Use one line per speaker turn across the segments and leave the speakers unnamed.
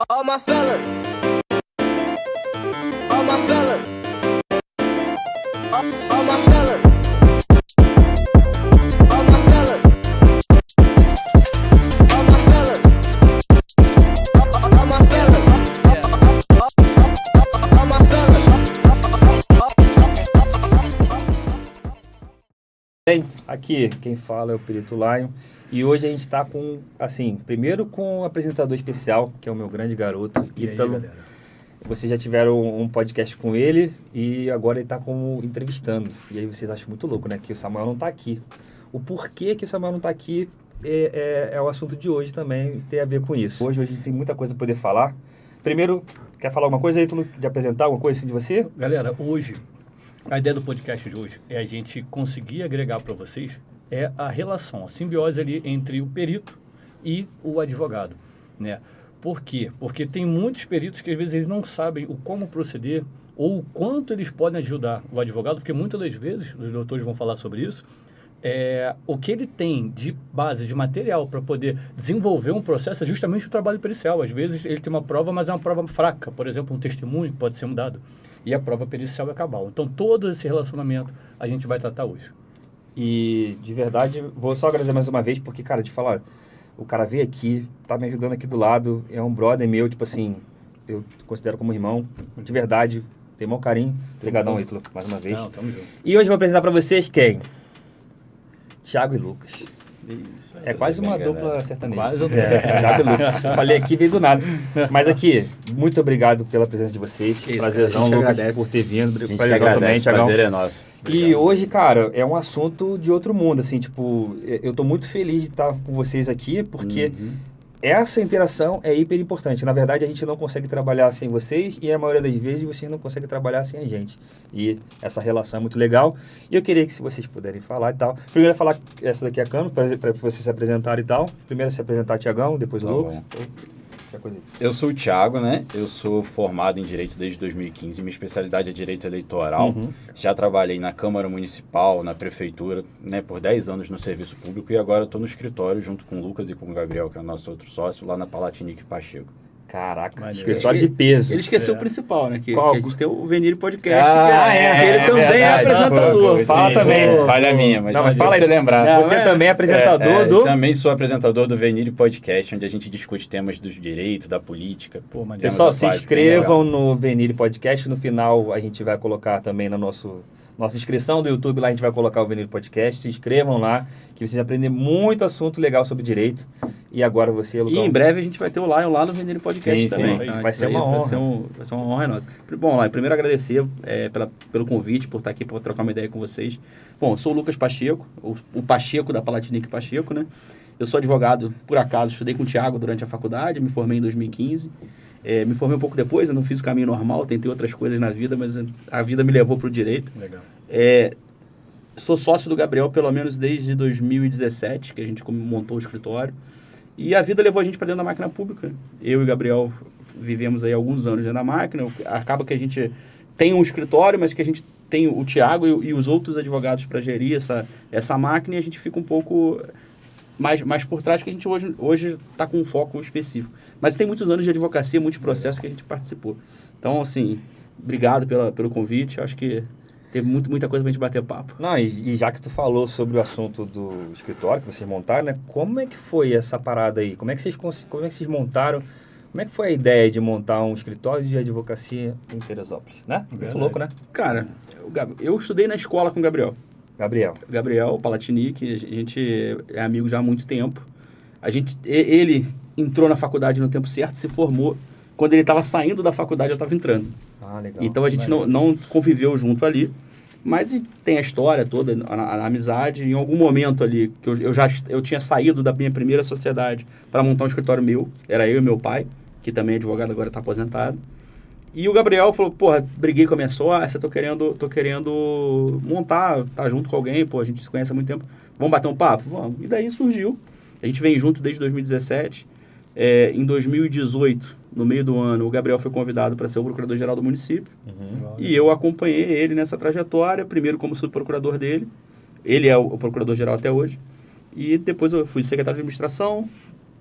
All my fellas, all my fellas, all my fellas, all my fellas, all my fellas, all my fellas, all my fellas.
Bem, aqui quem fala é o Perito Lion e hoje a gente está com, assim, primeiro com um apresentador especial, que é o meu grande garoto, Ítalo. Vocês já tiveram um podcast com ele e agora ele está como entrevistando. E aí vocês acham muito louco, né? Que o Samuel não está aqui. O porquê que o Samuel não está aqui é o assunto de hoje também, tem a ver com isso. Hoje a gente tem muita coisa para poder falar. Primeiro, quer falar alguma coisa, Ítalo? De apresentar alguma coisa assim de você?
Galera, hoje, a ideia do podcast de hoje é a gente conseguir agregar para vocês a relação, a simbiose ali entre o perito e o advogado, né? Por quê? Porque tem muitos peritos que às vezes eles não sabem o como proceder ou o quanto eles podem ajudar o advogado, porque muitas das vezes, os doutores vão falar sobre isso, o que ele tem de base, de material para poder desenvolver um processo é justamente o trabalho pericial. Às vezes ele tem uma prova, mas é uma prova fraca, por exemplo, um testemunho que pode ser mudado, e a prova pericial é cabal. Então, todo esse relacionamento a gente vai tratar hoje.
E, de verdade, vou só agradecer mais uma vez, porque, cara, te falar, o cara veio aqui, tá me ajudando aqui do lado, é um brother meu, tipo assim, eu considero como irmão, de verdade, tem maior carinho. Obrigadão, Ítalo, mais uma vez.
Não, tamo junto.
E hoje eu vou apresentar pra vocês quem? Thiago e Lucas.
Isso,
É quase uma dupla sertaneja.
Quase uma
Thiago e Lucas. Falei aqui, veio do nada. Mas aqui, muito obrigado pela presença de vocês.
Isso,
Prazerzão,
a gente
Lucas,
agradece.
por ter vindo.
A gente
Prazerzão também, Thiagão.
prazer é nosso.
E hoje, cara, é um assunto de outro mundo, assim, tipo, eu tô muito feliz de estar com vocês aqui, porque essa interação é hiper importante. Na verdade, a gente não consegue trabalhar sem vocês e a maioria das vezes vocês não conseguem trabalhar sem a gente. E essa relação é muito legal. E eu queria que se vocês puderem falar e tal. Primeiro falar essa daqui é a câmera, para vocês se apresentarem e tal. Primeiro se apresentar Thiagão, depois o
Tá
Lucas.
bom.
Qualquer coisa aí.
Eu sou o Thiago, né? Eu sou formado em Direito desde 2015. Minha especialidade é Direito Eleitoral. Já trabalhei na Câmara Municipal, na Prefeitura, né? Por 10 anos no Serviço Público. E agora estou no escritório junto com o Lucas e com o Gabriel, que é o nosso outro sócio, lá na Palatinique Pacheco.
Caraca,
Maneiro.
escritório de peso.
Ele esqueceu o principal, né? Que
Qual?
a gente tem o Venire Podcast.
Ele
também é apresentador.
Fala também.
Falha minha, mas
Não, mas
deu
fala
pra
aí.
você lembrar.
Não,
Você
é-
também é apresentador do...
Também sou apresentador do Venire Podcast, onde a gente discute temas do direito, da política.
Pô, maneiro.
Temas
Pessoal, se
atuais, bem
inscrevam
legal.
no Venire Podcast. No final, a gente vai colocar também na nossa inscrição do YouTube. Lá a gente vai colocar o Venire Podcast. Se inscrevam lá, que vocês aprendem muito assunto legal sobre direito. E agora você,
E
Lucão.
em breve a gente vai ter o Lion lá no Venire Podcast
Sim,
também.
sim.
tá?
Vai ser
Isso
uma
aí
honra.
Vai ser uma honra nossa. Bom, Lion, primeiro agradecer pelo convite, por estar aqui, para trocar uma ideia com vocês. Bom, eu sou o Lucas Pacheco, o Pacheco da Palatinique Pacheco, né? Eu sou advogado, por acaso, estudei com o Thiago durante a faculdade, me formei em 2015. Me formei um pouco depois, eu não fiz o caminho normal, tentei outras coisas na vida, mas a vida me levou para o direito.
Legal.
Sou sócio do Gabriel, pelo menos desde 2017, que a gente montou o escritório. E a vida levou a gente para dentro da máquina pública. Eu e o Gabriel vivemos aí alguns anos dentro da máquina. Acaba que a gente tem um escritório, mas que a gente tem o Thiago e os outros advogados para gerir essa máquina, e a gente fica um pouco mais por trás, que a gente hoje está com um foco específico. Mas tem muitos anos de advocacia, muitos processos que a gente participou. Então, assim, obrigado pelo convite. Eu acho que teve muita coisa pra gente bater papo.
Não, e já que tu falou sobre o assunto do escritório que vocês montaram, né? Como é que foi essa parada aí? Como é que vocês montaram? Como é que foi a ideia de montar um escritório de advocacia em Teresópolis, né? Muito
Verdade.
louco, né?
Cara, eu estudei na escola com o Gabriel.
Gabriel.
Palatinique, a gente é amigo já há muito tempo. Ele entrou na faculdade no tempo certo, se formou. Quando ele estava saindo da faculdade, eu estava entrando.
Ah, legal.
Então a gente não conviveu junto ali, mas tem a história toda, a amizade. Em algum momento ali, que eu tinha saído da minha primeira sociedade para montar um escritório meu, era eu e meu pai, que também é advogado, agora está aposentado. E o Gabriel falou, porra, briguei com a minha sócia, tô querendo montar, tá junto com alguém, pô, a gente se conhece há muito tempo, vamos bater um papo? Vamos. E daí surgiu, a gente vem junto desde 2017, em 2018, no meio do ano, o Gabriel foi convidado para ser o procurador-geral do município, e eu acompanhei ele nessa trajetória, primeiro como subprocurador dele, ele é o procurador-geral até hoje, e depois eu fui secretário de administração,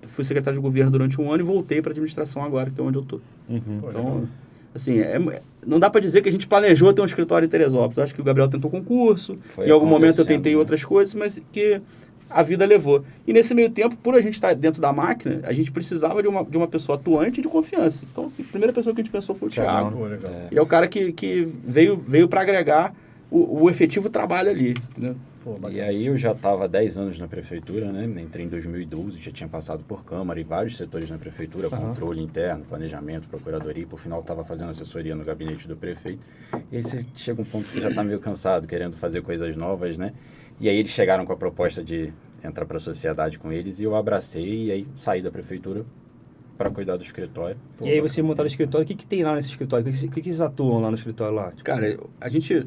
fui secretário de governo durante um ano e voltei para administração agora, que é onde eu estou.
Pô,
Então,
legal.
assim, não dá para dizer que a gente planejou ter um escritório em Teresópolis. Eu acho que o Gabriel tentou concurso,
Foi
em algum momento eu
acontecendo,
tentei
né?
outras coisas, mas que a vida levou. E nesse meio tempo, por a gente estar dentro da máquina, a gente precisava de uma pessoa atuante e de confiança. Então, assim, a primeira pessoa que a gente pensou foi o Thiago.
Pô, legal.
Ele é o cara que veio para agregar o efetivo trabalho ali, né?
Pô,
E
bacana.
aí eu já estava há 10 anos na prefeitura, né? Entrei em 2012, já tinha passado por Câmara e vários setores na prefeitura, controle interno, planejamento, procuradoria, e por final estava fazendo assessoria no gabinete do prefeito. E aí você chega um ponto que você já está meio cansado, querendo fazer coisas novas, né? E aí eles chegaram com a proposta de entrar para a sociedade com eles e eu abracei e aí saí da prefeitura para cuidar do escritório.
Pô,
E aí
bacana.
você montaram o escritório, o que tem lá nesse escritório? O que eles atuam lá no escritório lá? Tipo,
Cara, a gente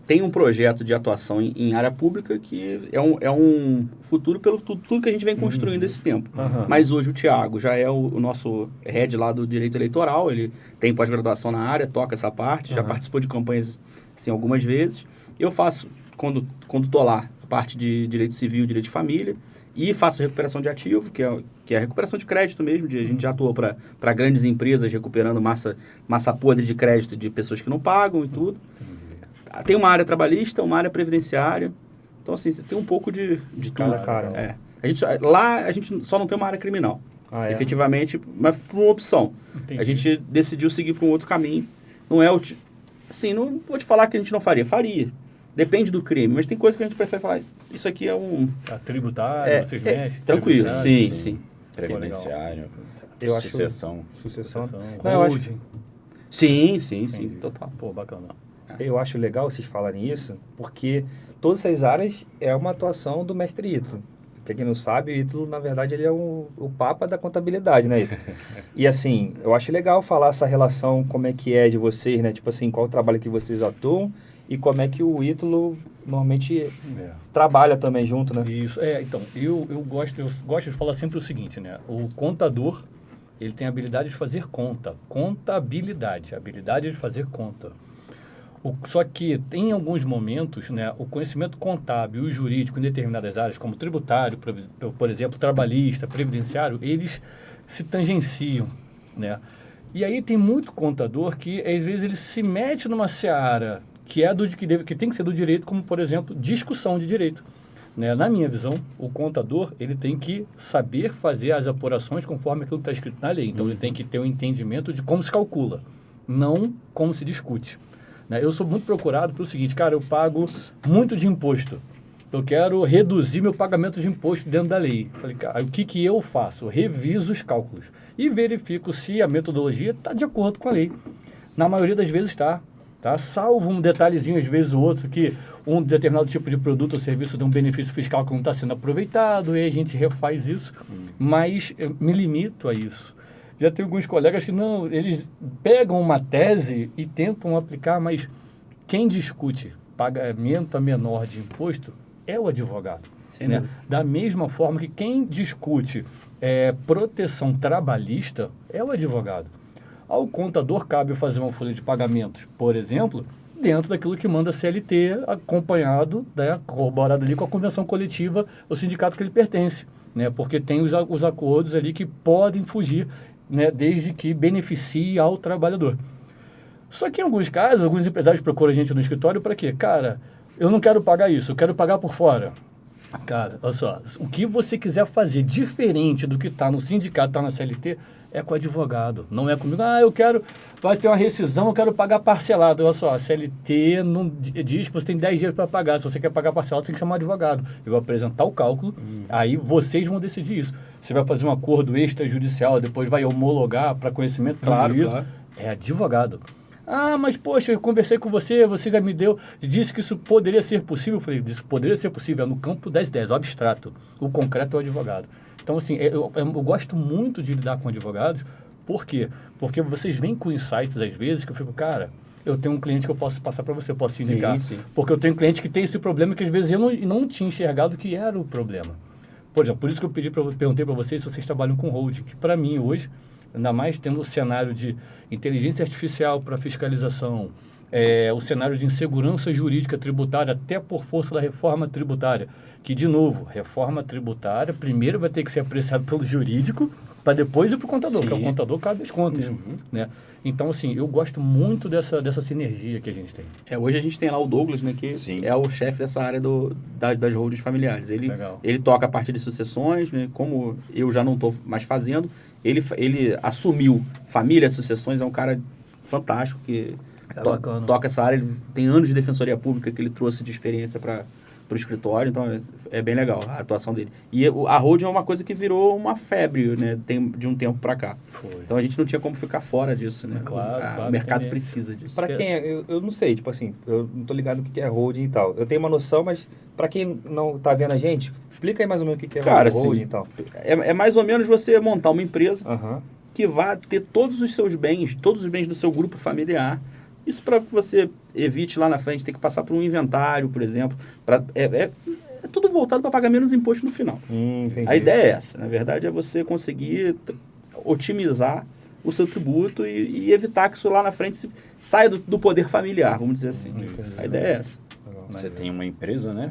tem um projeto de atuação em área pública que é um futuro pelo tudo que a gente vem construindo esse tempo.
Aham.
Mas hoje o Thiago já é o nosso head lá do direito eleitoral, ele tem pós-graduação na área, toca essa parte, já participou de campanhas assim, algumas vezes. Eu faço, quando estou lá, a parte de direito civil, direito de família, e faço recuperação de ativo, que é a recuperação de crédito mesmo, a gente já atuou para grandes empresas recuperando massa podre de crédito de pessoas que não pagam e tudo. Tem uma área trabalhista, uma área previdenciária. Então, assim, você tem um pouco de tudo.
cara.
É. Lá, a gente só não tem uma área criminal.
Ah, é?
Efetivamente, mas por uma opção.
Entendi.
A gente decidiu seguir por um outro caminho. Não é assim, não vou te falar que a gente não faria. Faria. Depende do crime. Mas tem coisa que a gente prefere falar. Isso aqui é um...
Tá, tributário, vocês mexem?
tranquilo.
Previdenciário?
Sim.
Previdenciário,
Eu acho-
sucessão.
Sucessão.
Sucessão,
Não, eu acho,
holding.
Sim,
Entendi.
total.
Pô, bacana.
eu acho legal vocês falarem isso, porque todas essas áreas é uma atuação do mestre Ítalo. Pra quem não sabe, o Ítalo, na verdade, ele é o papa da contabilidade, né, Ítalo? E assim, eu acho legal falar essa relação, como é que é de vocês, né? Tipo assim, qual o trabalho que vocês atuam e como é que o Ítalo normalmente
É.
trabalha também junto, né?
Isso, então, eu gosto de falar sempre o seguinte, né? O contador, ele tem a habilidade de fazer conta, contabilidade, a habilidade de fazer conta. Só que tem alguns momentos, né, o conhecimento contábil e o jurídico em determinadas áreas, como tributário, por exemplo, trabalhista, previdenciário, eles se tangenciam, né? E aí tem muito contador que, às vezes, ele se mete numa seara que tem que ser do direito, como, por exemplo, discussão de direito. Né? Na minha visão, o contador ele tem que saber fazer as apurações conforme aquilo que está escrito na lei. Então, ele tem que ter um entendimento de como se calcula, não como se discute. Né? Eu sou muito procurado pelo seguinte, cara, eu pago muito de imposto. Eu quero reduzir meu pagamento de imposto dentro da lei. Falei, cara, o que eu faço? Eu reviso os cálculos e verifico se a metodologia está de acordo com a lei. Na maioria das vezes está. Tá? Salvo um detalhezinho, às vezes ou outro, que um determinado tipo de produto ou serviço dá um benefício fiscal que não está sendo aproveitado, e a gente refaz isso, mas eu me limito a isso. Já tem alguns colegas que não, eles pegam uma tese e tentam aplicar, mas quem discute pagamento menor de imposto é o advogado. Né? Da mesma forma que quem discute proteção trabalhista é o advogado. Ao contador cabe fazer uma folha de pagamentos, por exemplo, dentro daquilo que manda a CLT, acompanhado, né, corroborado ali com a convenção coletiva, o sindicato que ele pertence, né, porque tem os acordos ali que podem fugir, né, desde que beneficie ao trabalhador. Só que em alguns casos, alguns empresários procuram a gente no escritório para quê? Cara, eu não quero pagar isso, eu quero pagar por fora. Cara, olha só, o que você quiser fazer diferente do que está no sindicato, está na CLT, é com o advogado, não é comigo. Vai ter uma rescisão, eu quero pagar parcelado. Olha só, a CLT não diz que você tem 10 dias para pagar. Se você quer pagar parcelado, tem que chamar advogado. Eu vou apresentar o cálculo, aí vocês vão decidir isso. Você vai fazer um acordo extrajudicial, depois vai homologar para conhecimento do juízo. Claro. É advogado. Ah, mas poxa, eu conversei com você já me disse que isso poderia ser possível. Eu falei, isso poderia ser possível, é no campo das ideias, o abstrato. O concreto é o advogado. Então, assim, eu gosto muito de lidar com advogados. Por quê? Porque vocês vêm com insights, às vezes, que eu fico, cara, eu tenho um cliente que eu posso passar para você, eu posso te indicar. Sim. Porque eu tenho cliente que tem esse problema que, às vezes, eu não tinha enxergado que era o problema. Por exemplo, por isso que eu perguntei para vocês se vocês trabalham com holding, que para mim, hoje, ainda mais tendo o cenário de inteligência artificial para fiscalização, o cenário de insegurança jurídica tributária, até por força da reforma tributária. Que, de novo, reforma tributária, primeiro vai ter que ser apreciado pelo jurídico, para depois ir para o contador,
Sim.
que é o contador cabe as contas. Né? Então, assim, eu gosto muito dessa sinergia que a gente tem.
Hoje a gente tem lá o Douglas, né, que
Sim.
é o chefe dessa área das holdings familiares.
Legal.
Ele toca a parte de sucessões, né, como eu já não estou mais fazendo, ele assumiu família, sucessões, é um cara fantástico que
Bacana.
toca essa área, ele tem anos de defensoria pública que ele trouxe de experiência para o escritório, então é bem legal a atuação dele. E a holding é uma coisa que virou uma febre, né, de um tempo para cá.
Foi.
Então a gente não tinha como ficar fora disso, né?
Claro,
O mercado
tem-
precisa disso.
Pra quem eu não sei, tipo assim, eu não tô ligado o que é holding e tal. Eu tenho uma noção, mas pra quem não tá vendo a gente, explica aí mais ou menos o que é
Cara,
holding
assim,
e tal.
É mais ou menos você montar uma empresa
Aham.
que vá ter todos os seus bens, todos os bens do seu grupo familiar. Isso para que você evite lá na frente ter que passar por um inventário, por exemplo. É tudo voltado para pagar menos imposto no final.
Entendi.
A ideia é essa. Na verdade, é você conseguir otimizar o seu tributo e evitar que isso lá na frente saia do poder familiar, vamos dizer assim. A ideia é essa.
Você tem uma empresa, né?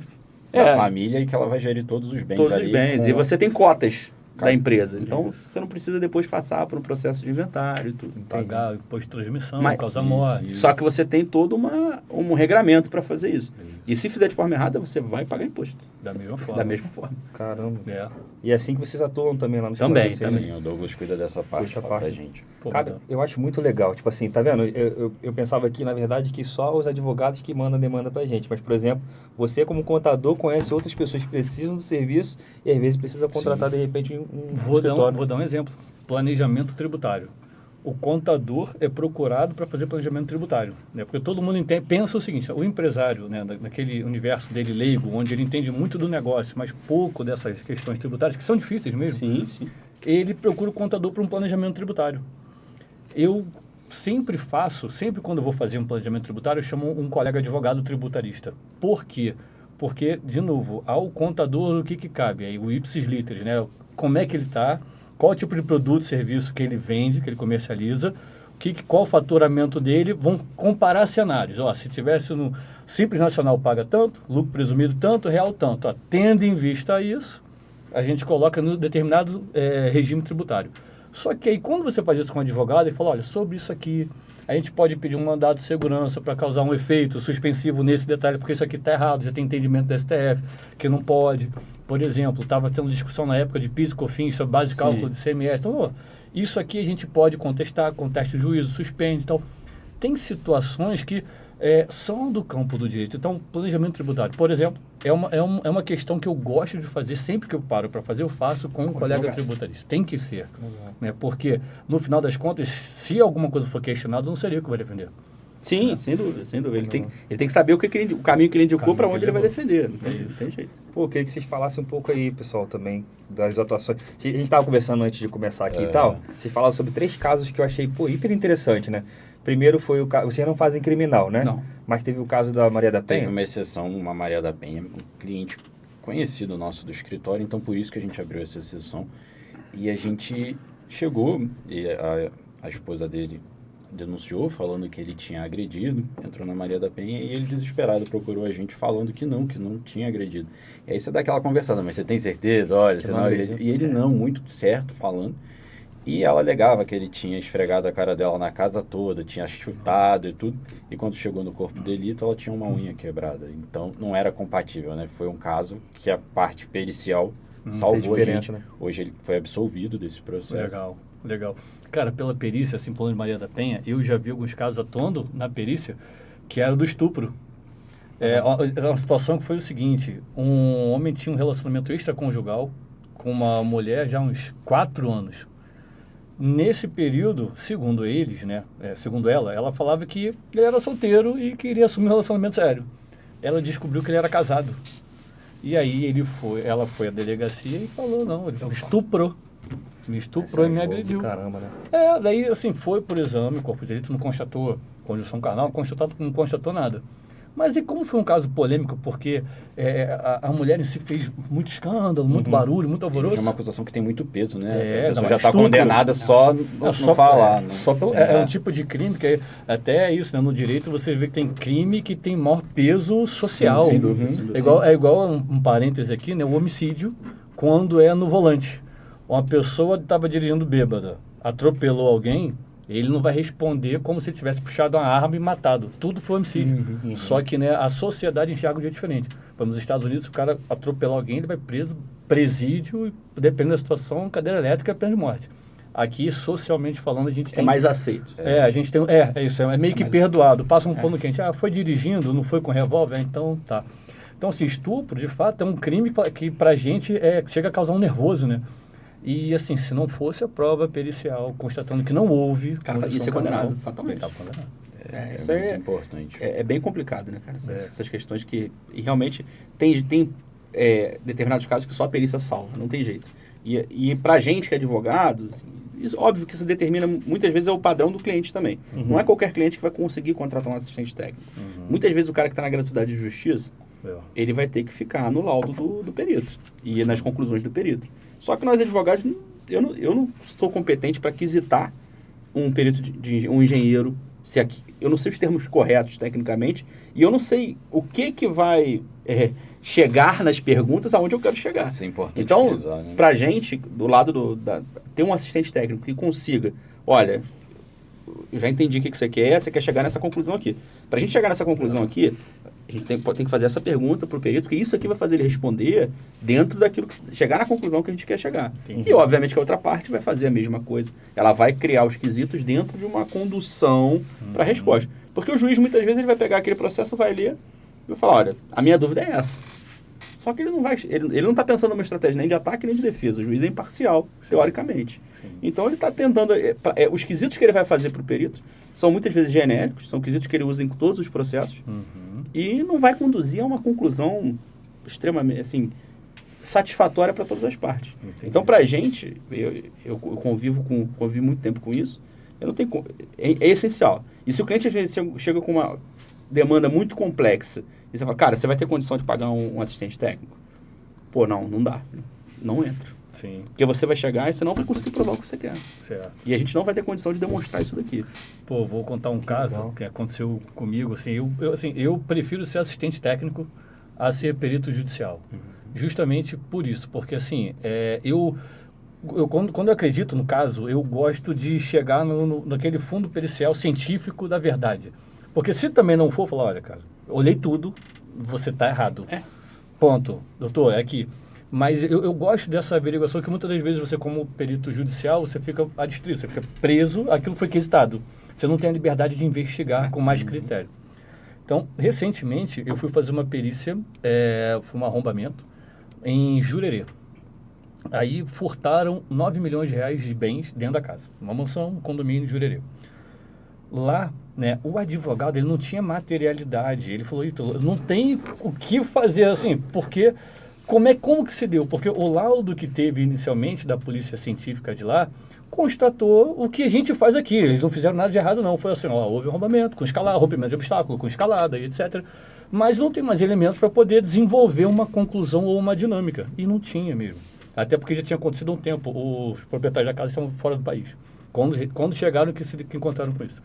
É.
Da família e que ela vai gerir todos os bens
Todos
ali.
os bens.
com-
E você tem cotas da empresa. Então,
Isso.
você não precisa depois passar por um processo de inventário e tudo.
Pagar imposto de transmissão,
Mas-
causa
Isso,
morte.
isso.
Só que você tem todo um regramento para fazer isso. E se fizer de forma errada, você vai pagar imposto.
Da mesma forma.
Da mesma forma.
Caramba.
É.
E é assim que vocês atuam também lá no
Também,
escritório, assim,
Sim, o Douglas cuida dessa parte,
Essa
lá
parte.
pra gente.
Pô,
Cara,
legal.
eu acho muito legal. Tipo assim, tá vendo? Eu pensava aqui, na verdade, que só os advogados que mandam demanda pra gente. Mas, por exemplo, você como contador conhece outras pessoas que precisam do serviço e às vezes precisa contratar, de repente, um escritório.
Vou dar um exemplo. Planejamento tributário. O contador é procurado para fazer planejamento tributário, né? Porque todo mundo pensa o seguinte, o empresário, né, naquele universo dele leigo, onde ele entende muito do negócio, mas pouco dessas questões tributárias, que são difíceis mesmo,
Sim, sim.
ele procura o contador para um planejamento tributário. Eu sempre quando eu vou fazer um planejamento tributário, eu chamo um colega advogado tributarista. Por quê? Porque, de novo, ao contador o que cabe? Aí o ipsis literis, né? Como é que ele está, qual tipo de produto, serviço que ele vende, que ele comercializa, qual o faturamento dele, vão comparar cenários. Ó, se tivesse no Simples Nacional paga tanto, lucro presumido tanto, real tanto. Ó, tendo em vista isso, a gente coloca no determinado regime tributário. Só que aí, quando você faz isso com um advogado, ele fala, olha, sobre isso aqui, a gente pode pedir um mandado de segurança para causar um efeito suspensivo nesse detalhe, porque isso aqui está errado, já tem entendimento da STF, que não pode. Por exemplo, estava tendo discussão na época de PIS e COFINS, sobre base de cálculo de CMS. Então, ó, isso aqui a gente pode contestar, contesta o juízo, suspende. Então, tem situações que são do campo do direito. Então, planejamento tributário, por exemplo, é uma questão que eu gosto de fazer, sempre que eu paro para fazer, eu faço com um colega tributarista. Tem que ser. Né? Porque, no final das contas, se alguma coisa for questionada, não seria eu que vai defender.
Sim, sem dúvida, sem dúvida. Ele tem que saber o caminho que ele indicou para onde ele vai defender. Não tem jeito.
Pô, eu queria que vocês falassem um pouco aí, pessoal, também, das atuações. A gente estava conversando antes de começar aqui e tal, vocês falaram sobre 3 casos que eu achei, pô, hiper interessante, né? Primeiro foi o caso, vocês não fazem criminal, né?
Não.
Mas teve o caso da Maria da Penha.
Teve uma exceção, uma Maria da Penha, um cliente conhecido nosso do escritório, então por isso que a gente abriu essa exceção. E a gente chegou, e a esposa dele denunciou, falando que ele tinha agredido, entrou na Maria da Penha e ele, desesperado, procurou a gente falando que não tinha agredido. E aí você dá aquela conversada, mas você tem certeza? Olha, você não agrediu. E ele não, muito certo, falando. E ela alegava que ele tinha esfregado a cara dela na casa toda, tinha chutado e tudo. E quando chegou no corpo do delito, ela tinha uma unha quebrada. Então, não era compatível, né? Foi um caso que a parte pericial salvou a gente.
Né?
Hoje ele foi absolvido desse processo.
Legal. Cara, pela perícia, assim, falando de Maria da Penha, eu já vi alguns casos atuando na perícia que era do estupro. É uma situação que foi o seguinte, um homem tinha um relacionamento extraconjugal com uma mulher já há uns 4 anos. Nesse período, segundo eles, né, segundo ela falava que ele era solteiro e queria assumir um relacionamento sério. Ela descobriu que ele era casado. E aí ela foi à delegacia e falou, não, ele me estuprou e me agrediu.
Caramba, né?
Daí assim, foi por exame, o corpo de delito não constatou conjunção carnal, não constatou nada. Mas e como foi um caso polêmico, porque a mulher em si fez muito escândalo, muito barulho, muito alvoroço.
É uma acusação que tem muito peso, né?
É,
a pessoa
não,
já está
estupro.
condenada só não falar. Né?
É um tipo de crime que até é isso, né? No direito você vê que tem crime que tem maior peso social.
Sim, sem dúvida, sem dúvida.
É igual um parêntese aqui, né? O homicídio, quando é no volante. Uma pessoa estava dirigindo bêbada, atropelou alguém, ele não vai responder como se ele tivesse puxado uma arma e matado. Tudo foi homicídio. Só que, né, a sociedade enxerga de um jeito diferente. Nos Estados Unidos, se o cara atropelar alguém, ele vai preso, presídio, e, dependendo da situação, cadeira elétrica, pena de morte. Aqui, socialmente falando, a gente tem...
É mais aceito.
A gente tem... É isso, é meio que perdoado. Passa um pano quente. Foi dirigindo, não foi com revólver? Então, tá. Então, assim, estupro, de fato, é um crime que pra gente chega a causar um nervoso, né? E, assim, se não fosse a prova pericial constatando que não houve...
Cara, isso é condenado, fatalmente.
Isso é muito importante.
É bem complicado, né, cara? Essas questões que... E realmente, tem determinados casos que só a perícia salva, não tem jeito. E pra gente que é advogado, assim, óbvio que isso determina, muitas vezes, é o padrão do cliente também. Não é qualquer cliente que vai conseguir contratar um assistente técnico. Muitas vezes o cara que está na gratuidade de justiça, ele vai ter que ficar no laudo do perito e nas conclusões do perito. Só que nós advogados, eu não estou competente para quisitar um perito, um engenheiro, eu não sei os termos corretos tecnicamente, e eu não sei o que vai chegar nas perguntas aonde eu quero chegar.
Isso é importante
então,
frisar, né?
para a gente, do lado ter um assistente técnico que consiga, olha, eu já entendi o que você quer chegar nessa conclusão aqui. Para a gente chegar nessa conclusão aqui, a gente tem que fazer essa pergunta para o perito, porque isso aqui vai fazer ele responder dentro daquilo, chegar na conclusão que a gente quer chegar. E, obviamente, que a outra parte vai fazer a mesma coisa. Ela vai criar os quesitos dentro de uma condução para a resposta. Porque o juiz, muitas vezes, ele vai pegar aquele processo, vai ler e vai falar, olha, a minha dúvida é essa. Só que ele não está pensando numa estratégia nem de ataque nem de defesa. O juiz é imparcial, teoricamente. Então, ele está tentando... os quesitos que ele vai fazer para o perito são muitas vezes genéricos, são quesitos que ele usa em todos os processos e não vai conduzir a uma conclusão extremamente, assim, satisfatória para todas as partes.
Entendi.
Então, para a gente, eu convivi muito tempo com isso, eu não tenho, é essencial. E se o cliente, às vezes, chega com uma demanda muito complexa, e você fala, cara, você vai ter condição de pagar um assistente técnico? Pô, não dá. Não entra.
Sim.
Porque você vai chegar e você não vai conseguir provar o que você quer.
Certo.
E a gente não vai ter condição de demonstrar isso daqui.
Pô, vou contar um caso que aconteceu comigo. Assim, eu prefiro ser assistente técnico a ser perito judicial. Justamente por isso. Porque, assim, quando eu acredito no caso, eu gosto de chegar naquele fundo pericial científico da verdade. Porque se também não for, falar, olha, cara, olhei tudo, você está errado. Ponto. Doutor, é aqui. Mas eu gosto dessa averiguação que muitas das vezes você, como perito judicial, você fica adstrito, você fica preso àquilo que foi quesitado. Você não tem a liberdade de investigar com mais critério. Então, recentemente, eu fui fazer uma perícia, foi um arrombamento, em Jurerê. Aí furtaram 9 milhões de reais de bens dentro da casa. Uma mansão, um condomínio em Jurerê. Lá, né, o advogado, ele não tinha materialidade. Ele falou, Ítalo, não tem o que fazer assim, porque... Como que se deu? Porque o laudo que teve inicialmente da polícia científica de lá constatou o que a gente faz aqui. Eles não fizeram nada de errado, não. Foi assim, houve um rompimento, rompimento de obstáculo, com escalada e etc. Mas não tem mais elementos para poder desenvolver uma conclusão ou uma dinâmica. E não tinha mesmo. Até porque já tinha acontecido um tempo. Os proprietários da casa estavam fora do país. Quando chegaram, que encontraram com isso.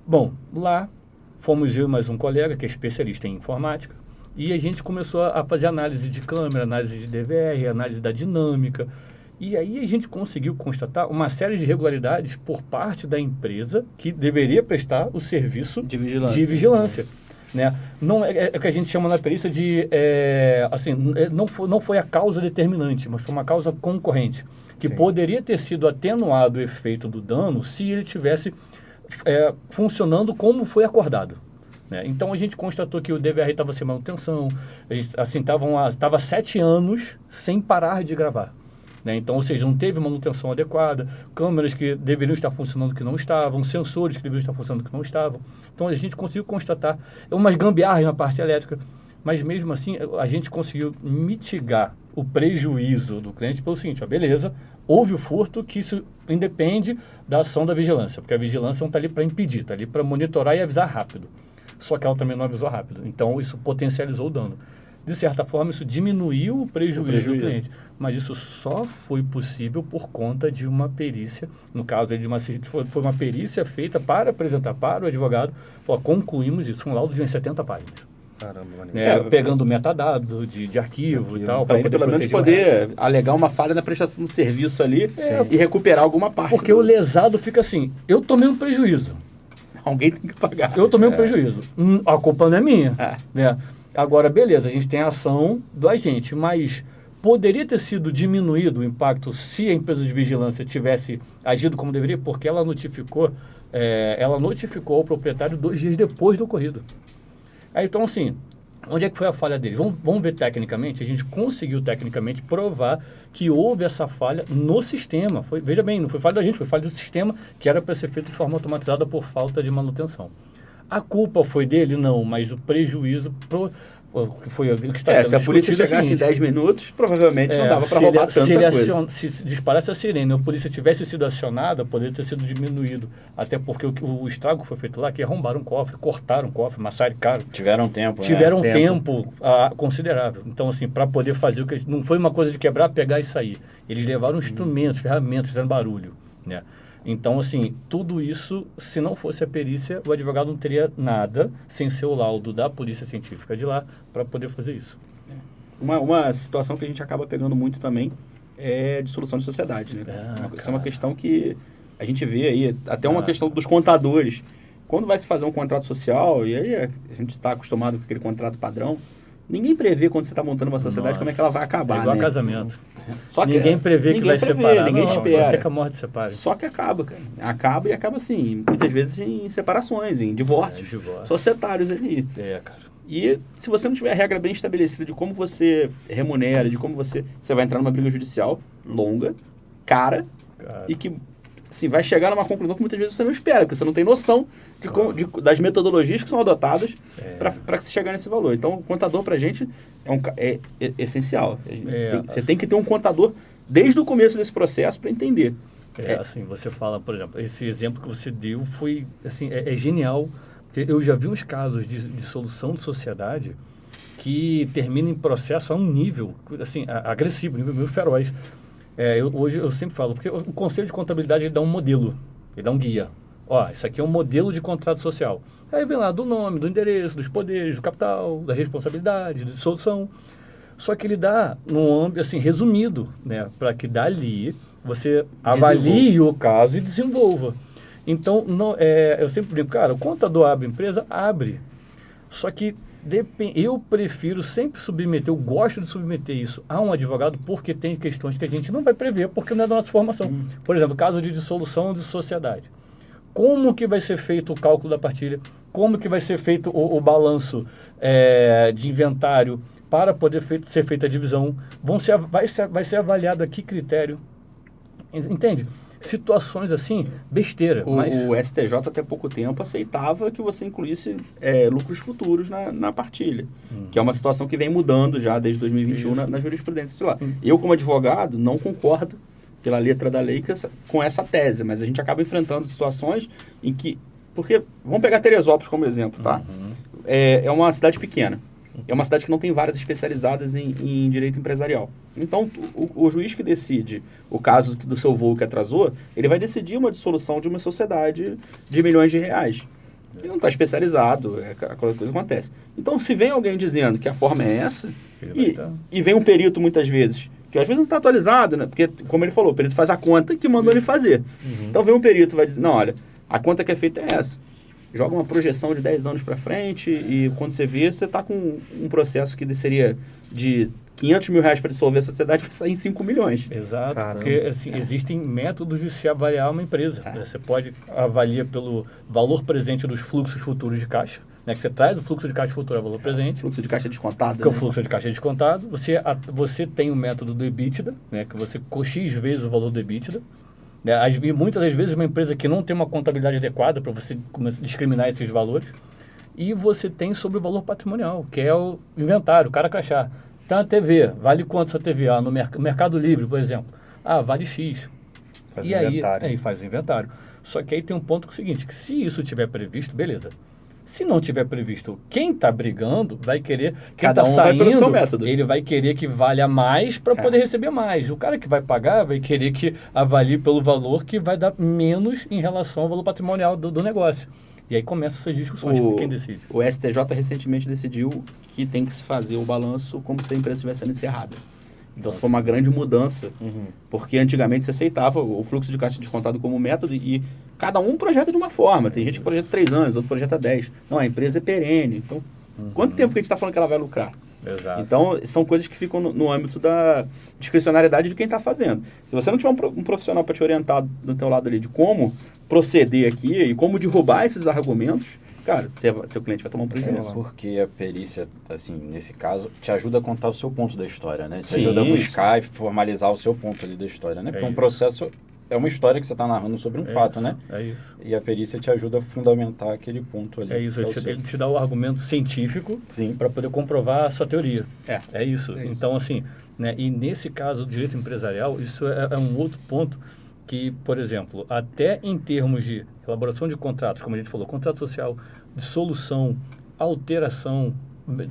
Bom, lá fomos eu e mais um colega, que é especialista em informática. E a gente começou a fazer análise de câmera, análise de DVR, análise da dinâmica. E aí a gente conseguiu constatar uma série de irregularidades por parte da empresa que deveria prestar o serviço de vigilância. Né? Não é o que a gente chama na perícia de... não foi a causa determinante, mas foi uma causa concorrente, que poderia ter sido atenuado o efeito do dano se ele tivesse funcionando como foi acordado. Então, a gente constatou que o DVR estava sem manutenção, estava 7 anos sem parar de gravar. Então, ou seja, não teve manutenção adequada, câmeras que deveriam estar funcionando que não estavam, sensores que deveriam estar funcionando que não estavam. Então, a gente conseguiu constatar umas gambiarras na parte elétrica, mas mesmo assim, a gente conseguiu mitigar o prejuízo do cliente pelo seguinte, beleza, houve o furto, que isso independe da ação da vigilância, porque a vigilância não está ali para impedir, está ali para monitorar e avisar rápido. só que ela também não avisou rápido. Então, isso potencializou o dano. De certa forma, isso diminuiu o prejuízo do cliente. Mas isso só foi possível por conta de uma perícia. No caso, foi uma perícia feita para apresentar para o advogado. Falou, concluímos isso. Um laudo de 70 páginas.
Caramba, maneiro.
Pegando metadado de arquivo e tal.
Para ele, pelo menos, poder alegar uma falha na prestação do serviço ali e recuperar alguma parte.
Porque o lesado fica assim, eu tomei um prejuízo.
Alguém tem que pagar.
Eu tomei um prejuízo. A culpa não é minha. Né? Agora, beleza, a gente tem a ação do agente, mas poderia ter sido diminuído o impacto se a empresa de vigilância tivesse agido como deveria, porque ela notificou ao proprietário 2 dias depois do ocorrido. Aí, então, assim, onde é que foi a falha dele? Vamos ver tecnicamente. A gente conseguiu tecnicamente provar que houve essa falha no sistema. Veja bem, não foi falha da gente, foi falha do sistema, que era para ser feito de forma automatizada por falta de manutenção. A culpa foi dele? Não, mas o prejuízo foi o que está sendo
se a polícia chegasse em 10 minutos, provavelmente não dava para roubar tanta coisa.
Se disparasse a sirene, a polícia tivesse sido acionada, poderia ter sido diminuído. Até porque o estrago foi feito lá, que arrombaram um cofre, cortaram um cofre, massacraram.
Tiveram tempo,
Tiveram tempo considerável. Então, assim, para poder fazer o que... Não foi uma coisa de quebrar, pegar e sair. Eles levaram instrumentos, ferramentas, fizeram barulho, né? Então, assim, tudo isso, se não fosse a perícia, o advogado não teria nada, sem ser o laudo da polícia científica de lá, para poder fazer isso.
Uma situação que a gente acaba pegando muito também é dissolução de sociedade, né? Isso é uma questão que a gente vê aí, até uma questão dos contadores. Quando vai se fazer um contrato social, e aí a gente está acostumado com aquele contrato padrão, ninguém prevê quando você está montando uma sociedade como é que ela vai acabar,
igual
né?
casamento.
Só que
ninguém prevê que vai separar.
Ninguém espera.
Até que a morte separe.
Só que acaba, cara. Acaba e acaba assim, muitas vezes em separações, em divórcios societários ali.
Cara.
E se você não tiver a regra bem estabelecida de como você remunera, de como você vai entrar numa briga judicial longa, cara. E que assim, vai chegar numa conclusão que muitas vezes você não espera, porque você não tem noção das metodologias que são adotadas para se chegar nesse valor. Então, o contador, para a gente, é essencial. Você tem que ter um contador desde o começo desse processo para entender.
Assim, você fala, por exemplo, esse exemplo que você deu foi, assim, é genial, porque eu já vi uns casos de solução de sociedade que terminam em processo a um nível, assim, agressivo, nível meio feroz. Hoje eu sempre falo, porque o Conselho de Contabilidade ele dá um modelo, ele dá um guia. Isso aqui é um modelo de contrato social. Aí vem lá do nome, do endereço, dos poderes, do capital, da responsabilidade, de dissolução. Só que ele dá num âmbito assim, resumido, né, para que dali você avalie o caso e desenvolva. Então, eu sempre brinco, cara, o contador abre empresa, abre. Só que eu prefiro sempre eu gosto de submeter isso a um advogado porque tem questões que a gente não vai prever porque não é da nossa formação. Por exemplo, caso de dissolução de sociedade. Como que vai ser feito o cálculo da partilha? Como que vai ser feito o balanço de inventário para poder ser feita a divisão? Vai ser avaliado a que critério? Entende? Situações assim, besteira.
O STJ até pouco tempo aceitava que você incluísse lucros futuros na partilha, que é uma situação que vem mudando já desde 2021 na jurisprudência de lá. Eu, como advogado, não concordo pela letra da lei com essa tese, mas a gente acaba enfrentando situações em que... Porque, vamos pegar Teresópolis como exemplo, tá? É uma cidade pequena. É uma cidade que não tem varas especializadas em direito empresarial. Então, o juiz que decide o caso do seu voo que atrasou, ele vai decidir uma dissolução de uma sociedade de milhões de reais. Ele não está especializado, aquela coisa acontece. Então, se vem alguém dizendo que a forma é essa, e vem um perito muitas vezes, que às vezes não está atualizado, né? Porque, como ele falou, o perito faz a conta que mandou ele fazer. Então, vem um perito e vai dizer, não, olha, a conta que é feita é essa. Joga uma projeção de 10 anos para frente e quando você vê, você está com um processo que seria de 500 mil reais para dissolver a sociedade, vai sair em 5 milhões.
Exato, porque assim, existem métodos de se avaliar uma empresa. Você pode avaliar pelo valor presente dos fluxos futuros de caixa, né, que você traz o fluxo de caixa futuro ao valor presente.
Fluxo de caixa descontado.
Que é o fluxo de caixa descontado. Você tem o método do EBITDA, né, que você X vezes o valor do EBITDA. E muitas das vezes uma empresa que não tem uma contabilidade adequada para você começar a discriminar esses valores. E você tem sobre o valor patrimonial, que é o inventário, o cara crachá. Tá a TV, vale quanto essa TV? No Mercado Livre, por exemplo. Vale X.
Faz
e aí faz o inventário. Só que aí tem um ponto que é o seguinte, que se isso tiver previsto, beleza. Se não tiver previsto, quem está brigando vai querer, quem
Cada
está
um vai pelo seu
saindo,
método.
ele vai querer que valha mais para poder receber mais. O cara que vai pagar vai querer que avalie pelo valor que vai dar menos em relação ao valor patrimonial do negócio. E aí começam essas discussões por quem decide.
O STJ recentemente decidiu que tem que se fazer o balanço como se a empresa estivesse sendo encerrada. Então, isso foi uma grande mudança, porque antigamente se aceitava o fluxo de caixa descontado como método e cada um projeta de uma forma. Tem gente que projeta 3 anos, outro projeta 10. Não, a empresa é perene. Então, quanto tempo que a gente está falando que ela vai lucrar?
Exato.
Então, são coisas que ficam no âmbito da discricionariedade de quem está fazendo. Se você não tiver um profissional para te orientar do teu lado ali de como proceder aqui e como derrubar esses argumentos, cara, seu cliente vai tomar um prejuízo.
Porque a perícia, assim, nesse caso, te ajuda a contar o seu ponto da história, né? Te
Sim,
ajuda a buscar e formalizar o seu ponto ali da história, né? Porque um processo é uma história que você está narrando sobre um fato, né?
É isso.
E a perícia te ajuda a fundamentar aquele ponto ali.
É isso, ele te dá o argumento científico para poder comprovar a sua teoria. É isso. Então, assim, né, e nesse caso do direito empresarial, isso é um outro ponto que, por exemplo, até em termos de elaboração de contratos, como a gente falou, contrato social, dissolução, alteração,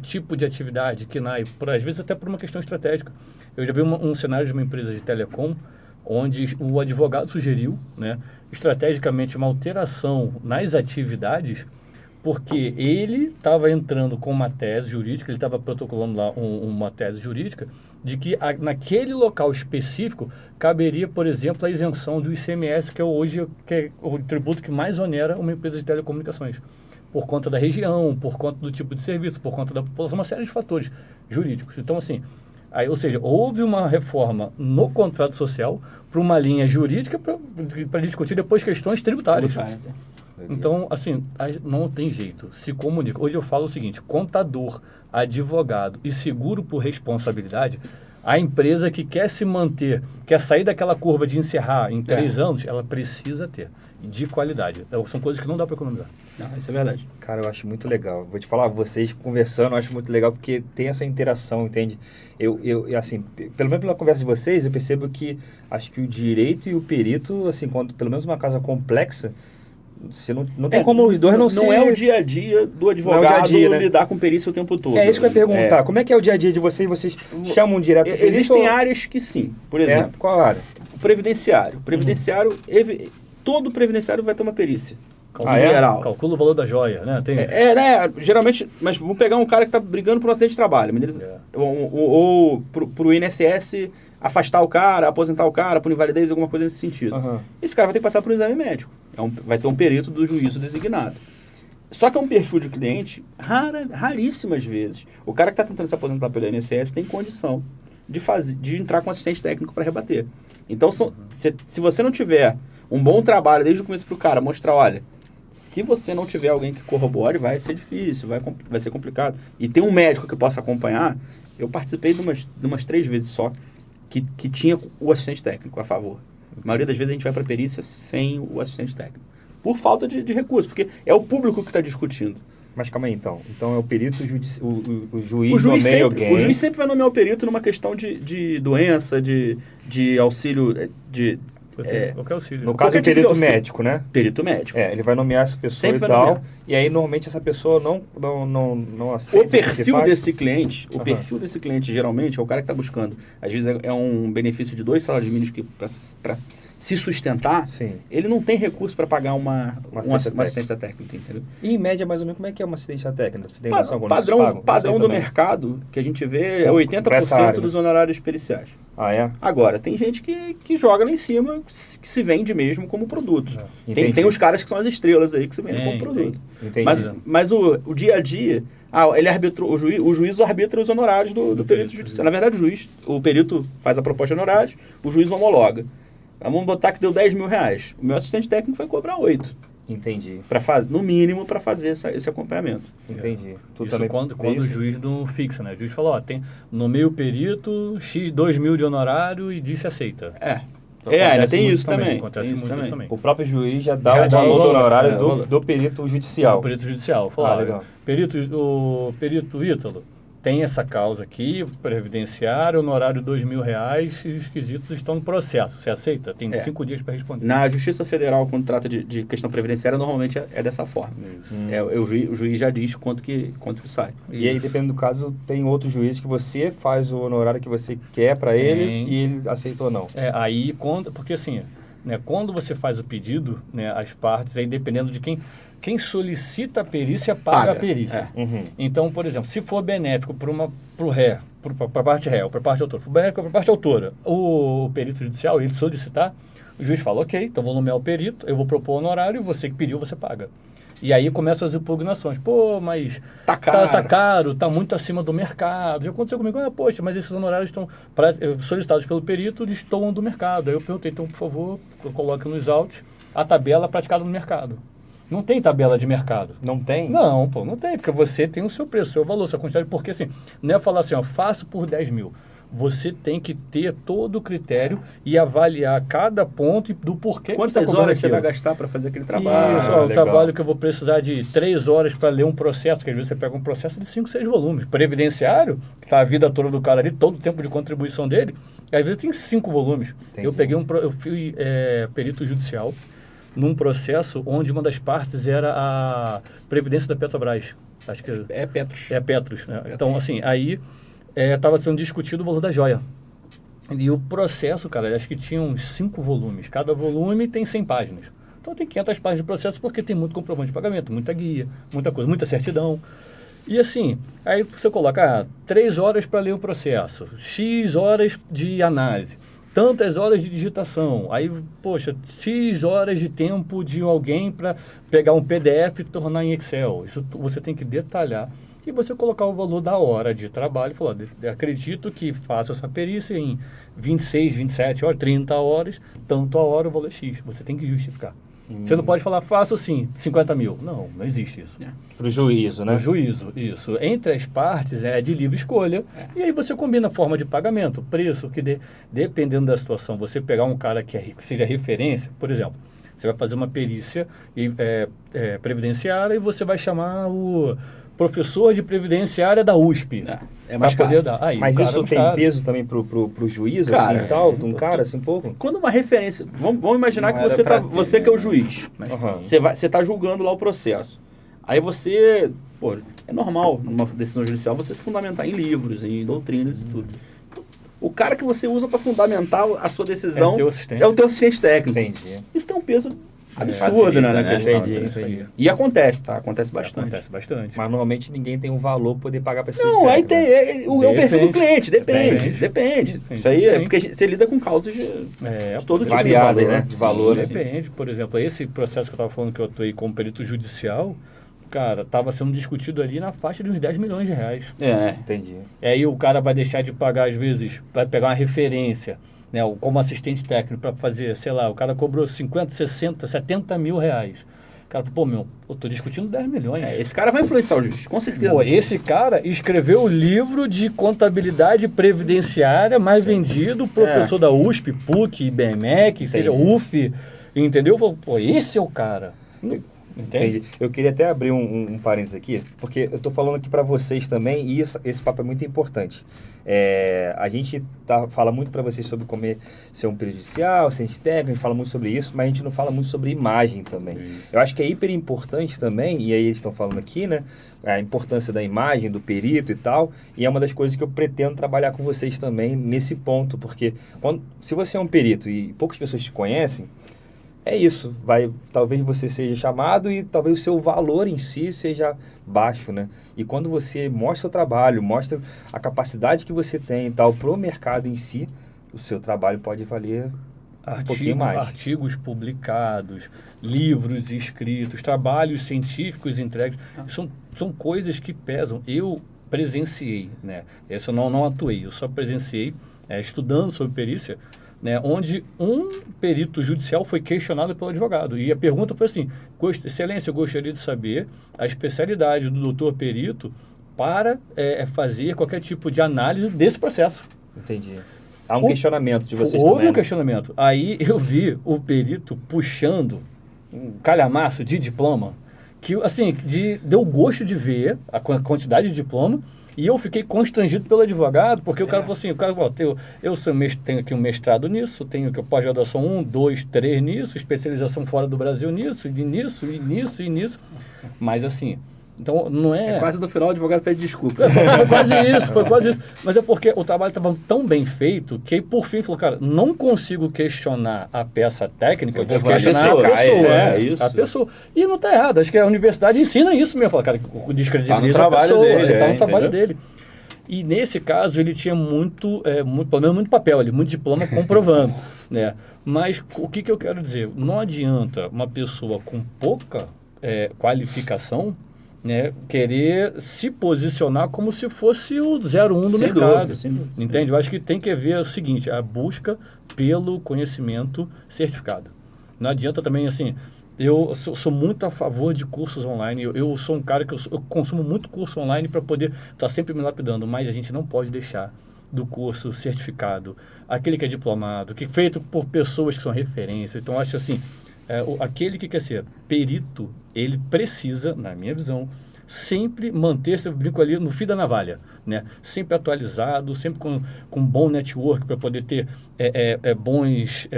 tipo de atividade, KNAI, às vezes até por uma questão estratégica. Eu já vi um cenário de uma empresa de telecom, onde o advogado sugeriu, né, estrategicamente uma alteração nas atividades, porque ele estava entrando com uma tese jurídica, ele estava protocolando lá uma tese jurídica, de que naquele local específico caberia, por exemplo, a isenção do ICMS, que é hoje o tributo que mais onera uma empresa de telecomunicações, por conta da região, por conta do tipo de serviço, por conta da população, uma série de fatores jurídicos. Então, assim, ou seja, houve uma reforma no contrato social para uma linha jurídica para discutir depois questões tributárias. Então, assim, não tem jeito, se comunica. Hoje eu falo o seguinte, contador, advogado e seguro por responsabilidade, a empresa que quer se manter, quer sair daquela curva de encerrar em 3 anos, ela precisa ter, de qualidade. Então, são coisas que não dá para economizar.
Não, isso é verdade.
Cara, eu acho muito legal. Vou te falar, vocês conversando, eu acho muito legal porque tem essa interação, entende? Eu assim, pelo menos pela conversa de vocês, eu percebo que acho que o direito e o perito, assim, quando pelo menos uma casa complexa, você não tem como os dois não ser...
Não é o dia a dia do advogado
né?
lidar com perícia o tempo todo.
É isso que eu ia perguntar. Como é que é o dia a dia de vocês? Vocês chamam direto o perito?
Existem áreas que sim. Por exemplo,
qual área?
o previdenciário. Todo previdenciário vai ter uma perícia.
Geral. Calcula o valor da joia, né?
Né? Geralmente, mas vamos pegar um cara que está brigando por um acidente de trabalho. Ou para o INSS afastar o cara, aposentar o cara por invalidez, alguma coisa nesse sentido. Esse cara vai ter que passar por um exame médico. Vai ter um perito do juízo designado. Só que é um perfil de cliente raríssimas vezes. O cara que está tentando se aposentar pelo INSS tem condição de entrar com assistente técnico para rebater. Então, se você não tiver um bom trabalho desde o começo para o cara mostrar, olha, se você não tiver alguém que corrobore, vai ser difícil, vai ser complicado. E tem um médico que possa acompanhar. Eu participei de umas 3 vezes só que tinha o assistente técnico a favor. A maioria das vezes a gente vai para a perícia sem o assistente técnico. Por falta de recurso, porque é o público que está discutindo.
Mas calma aí, então. Então é o perito, o juiz nomeia alguém.
O juiz sempre vai nomear o perito numa questão de doença, de auxílio...
Qualquer auxílio.
No caso, é o perito médico, né?
Perito médico.
Ele vai nomear essa pessoa sempre e tal. Nomear. E aí, normalmente, essa pessoa não aceita.
O perfil desse cliente, perfil desse cliente, geralmente, é o cara que está buscando. Às vezes é um benefício de 2 salários mínimos para se sustentar.
Sim.
Ele não tem recurso para pagar uma assistência técnica, entendeu?
E, em média, mais ou menos, como é que é uma assistência técnica? Você tem
padrão do mercado que a gente vê é 80% dos honorários periciais. Agora, tem gente que joga lá em cima, que se vende mesmo como produto. Tem os caras que são as estrelas aí que se vendem como produto. Mas o dia a dia, ele arbitrou, o juiz arbitra os honorários do perito judicial. Na verdade, o perito faz a proposta de honorários, o juiz homologa. Vamos botar que deu 10 mil reais. O meu assistente técnico vai cobrar 8.
Entendi.
No mínimo, para fazer esse acompanhamento.
Entendi.
Isso quando o juiz não fixa, né? O juiz falou, nomeia o perito, X 2 mil de honorário e disse aceita.
Ainda tem isso também.
Acontece muito isso também.
O próprio juiz já dá o valor do honorário do perito judicial.
Do perito judicial. Falou, legal. O perito Ítalo, tem essa causa aqui, previdenciário, honorário R$ 2.000 e os quesitos estão no processo. Você aceita? Tem 5 dias para responder.
Na Justiça Federal, quando trata de questão previdenciária, normalmente é dessa forma. O juiz já diz quanto que sai.
E aí, dependendo do caso, tem outro juiz que você faz o honorário que você quer para ele e ele aceita ou não.
Aí, porque assim, né, quando você faz o pedido, né, as partes, aí dependendo de quem solicita a perícia, paga a perícia. Então, por exemplo, se for benéfico para o ré, para a parte ré ou para a parte autora, for benéfico para a parte autora, o perito judicial, ele solicitar, o juiz fala, ok, então vou nomear o perito, eu vou propor o honorário, você que pediu, você paga. E aí começam as impugnações. Pô, mas tá caro, tá muito acima do mercado. Já aconteceu comigo, poxa, mas esses honorários estão solicitados pelo perito, destoam do mercado. Aí eu perguntei, então, por favor, coloque nos autos a tabela praticada no mercado. Não tem tabela de mercado.
Não tem?
Não, não tem, porque você tem o seu preço, o seu valor, sua quantidade. Porque assim, não é falar assim, faço por 10 mil. Você tem que ter todo o critério e avaliar cada ponto do porquê.
Quantas horas você vai gastar para fazer aquele trabalho?
Isso, o trabalho que eu vou precisar de 3 horas para ler um processo, que às vezes você pega um processo de 5, 6 volumes. Previdenciário, que está a vida toda do cara ali, todo o tempo de contribuição dele, às vezes tem 5 volumes.
Entendi.
Eu fui perito judicial num processo onde uma das partes era a Previdência da Petrobras. Acho que
é Petros.
É Petros, né? Então, assim, aí estava sendo discutido o valor da joia. E o processo, cara, acho que tinha uns 5 volumes. Cada volume tem 100 páginas. Então tem 500 páginas de processo porque tem muito comprovante de pagamento, muita guia, muita coisa, muita certidão. E assim, aí você coloca 3 horas para ler o processo, X horas de análise, tantas horas de digitação, aí, poxa, X horas de tempo de alguém para pegar um PDF e tornar em Excel. Isso você tem que detalhar e você colocar o valor da hora de trabalho e falar, acredito que faço essa perícia em 26, 27 horas, 30 horas, tanto a hora o valor é X. Você tem que justificar. Você não pode falar, faço sim, 50 mil. Não existe isso.
Para o juízo, né?
Para o juízo, isso. Entre as partes é de livre escolha. E aí você combina a forma de pagamento, preço, que dependendo da situação, você pegar um cara que seja referência, por exemplo, você vai fazer uma perícia previdenciária e você vai chamar o professor de previdenciária da USP.
É mais
para poder
caro.
dar. Aí,
mas isso tem
caro.
peso também pro juiz,
Cara,
assim, e tal? De um cara, assim, povo?
Quando uma referência... Vamos imaginar
Não
que você que é o juiz.
Uhum.
Você está julgando lá o processo. Aí você... Pô, é normal, numa decisão judicial, você se fundamentar em livros, em doutrinas e tudo. O cara que você usa para fundamentar a sua decisão é o teu assistente técnico.
Entendi.
Isso tem um peso absurdo, né?
Entendi.
E acontece, tá? Acontece bastante.
Acontece bastante.
Mas normalmente ninguém tem um valor para poder pagar para esse
Não, aí tem. É o perfil do cliente, depende. Isso aí é porque você lida com causas de todo tipo
variadas,
de valor,
né? De valores.
Depende. Por exemplo, esse processo que eu estava falando que eu atuei como perito judicial, cara, estava sendo discutido ali na faixa de uns 10 milhões de reais.
Entendi.
Aí o cara vai deixar de pagar, às vezes, para pegar uma referência, né, como assistente técnico, para fazer, sei lá, o cara cobrou 50, 60, 70 mil reais. O cara falou, eu tô discutindo 10 milhões.
Esse cara vai influenciar o juiz, com certeza.
Pô, esse cara escreveu o livro de contabilidade previdenciária mais vendido, professor da USP, PUC, IBMEC, seja UF, entendeu? Pô, esse é o cara.
Entendi. Eu queria até abrir um parênteses aqui, porque eu estou falando aqui para vocês também, e esse papo é muito importante. A gente fala muito para vocês sobre como ser um prejudicial, ciência técnica, a gente fala muito sobre isso, mas a gente não fala muito sobre imagem também. Isso. Eu acho que é hiper importante também, e aí eles estão falando aqui, né, a importância da imagem, do perito e tal, e é uma das coisas que eu pretendo trabalhar com vocês também nesse ponto, porque se você é um perito e poucas pessoas te conhecem, é isso, talvez você seja chamado e talvez o seu valor em si seja baixo, né? E quando você mostra o trabalho, mostra a capacidade que você tem e tal para o mercado em si, o seu trabalho pode valer um pouquinho mais.
Artigos publicados, livros escritos, trabalhos científicos entregues, são coisas que pesam. Eu presenciei, né? Esse eu não atuei, eu só presenciei estudando sobre perícia, né, onde um perito judicial foi questionado pelo advogado. E a pergunta foi assim, excelência, eu gostaria de saber a especialidade do doutor perito para fazer qualquer tipo de análise desse processo.
Entendi. Há um questionamento de vocês
Houve
também,
um questionamento. Aí eu vi o perito puxando um calhamaço de diploma, que assim, deu gosto de ver a quantidade de diploma E eu fiquei constrangido pelo advogado, porque o cara falou assim, eu tenho aqui um mestrado nisso, tenho aqui pós-graduação 1, 2, 3 nisso, especialização fora do Brasil nisso, e nisso. Mas assim, então não é...
Quase no final o advogado pede desculpa.
Foi quase isso. Mas é porque o trabalho estava tão bem feito que aí, por fim, falou, cara, não consigo questionar a peça técnica, vou questionar a pessoa. E não está errado, acho que a universidade ensina isso mesmo. Fala, cara, descredibiliza a pessoa, ele está no trabalho dele. E nesse caso, ele tinha pelo menos muito papel ali, muito diploma comprovando, né? Mas o que eu quero dizer? Não adianta uma pessoa com pouca qualificação, né, querer se posicionar como se fosse o 01 do mercado.
Sem dúvida.
Entende? Eu acho que tem que ver o seguinte, a busca pelo conhecimento certificado. Não adianta também, assim, eu sou muito a favor de cursos online, eu sou um cara que eu consumo muito curso online para poder estar sempre me lapidando, mas a gente não pode deixar do curso certificado, aquele que é diplomado, que é feito por pessoas que são referências. Então, eu acho assim, aquele que quer ser perito, ele precisa, na minha visão, sempre manter, eu brinco ali, no fio da navalha, né? Sempre atualizado, sempre com bom network para poder ter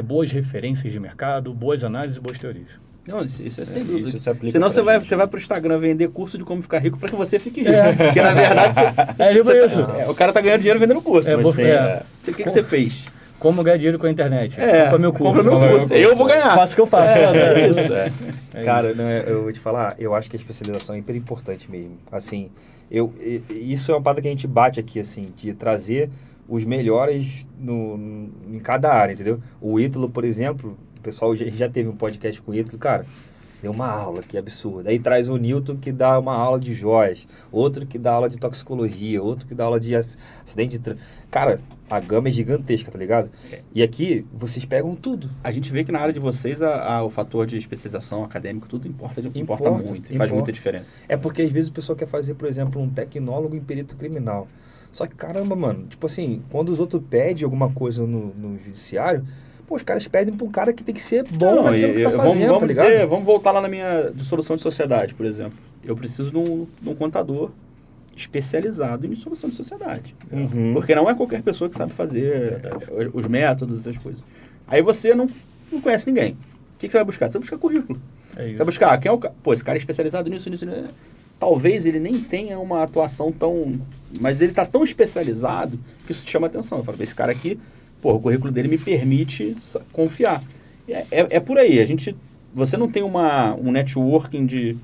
boas referências de mercado, boas análises e boas teorias.
Não, isso é sem dúvida.
Isso se aplica
Senão você vai para o Instagram vender curso de como ficar rico para que você fique rico. Porque, na verdade, o cara tá ganhando dinheiro vendendo curso. O que você fez?
Como ganhar dinheiro com a internet?
Compra meu curso. Eu vou ganhar.
Faço o que eu faço.
Cara,
isso.
Eu vou te falar, eu acho que a especialização é hiper importante mesmo. Assim, isso é uma parada que a gente bate aqui, assim, de trazer os melhores em cada área, entendeu? O Ítalo, por exemplo, o pessoal já teve um podcast com o Ítalo, cara, deu uma aula, que absurdo. Aí traz o Newton, que dá uma aula de joias, outro que dá aula de toxicologia, outro que dá aula de acidente de Cara, a gama é gigantesca, tá ligado? E aqui, vocês pegam tudo.
A gente vê que na área de vocês, o fator de especialização acadêmico, tudo importa muito, faz muita diferença.
É porque, às vezes, o pessoal quer fazer, por exemplo, um tecnólogo em perito criminal. Só que, caramba, mano, tipo assim, quando os outros pedem alguma coisa no judiciário, pô, os caras pedem pra um cara que tem que ser bom naquilo que tá fazendo, tá ligado?
Vamos voltar lá na minha dissolução de sociedade, por exemplo. Eu preciso de um contador especializado em dissolução de sociedade.
Uhum.
Porque não é qualquer pessoa que sabe fazer os métodos, essas coisas. Aí você não conhece ninguém. O que você vai buscar? Você vai buscar currículo. Você vai buscar quem é o cara. Pô, esse cara é especializado nisso. Talvez ele nem tenha uma atuação tão... Mas ele tá tão especializado que isso te chama atenção. Eu falo, esse cara aqui, pô, o currículo dele me permite confiar. É por aí. Você não tem um networking de...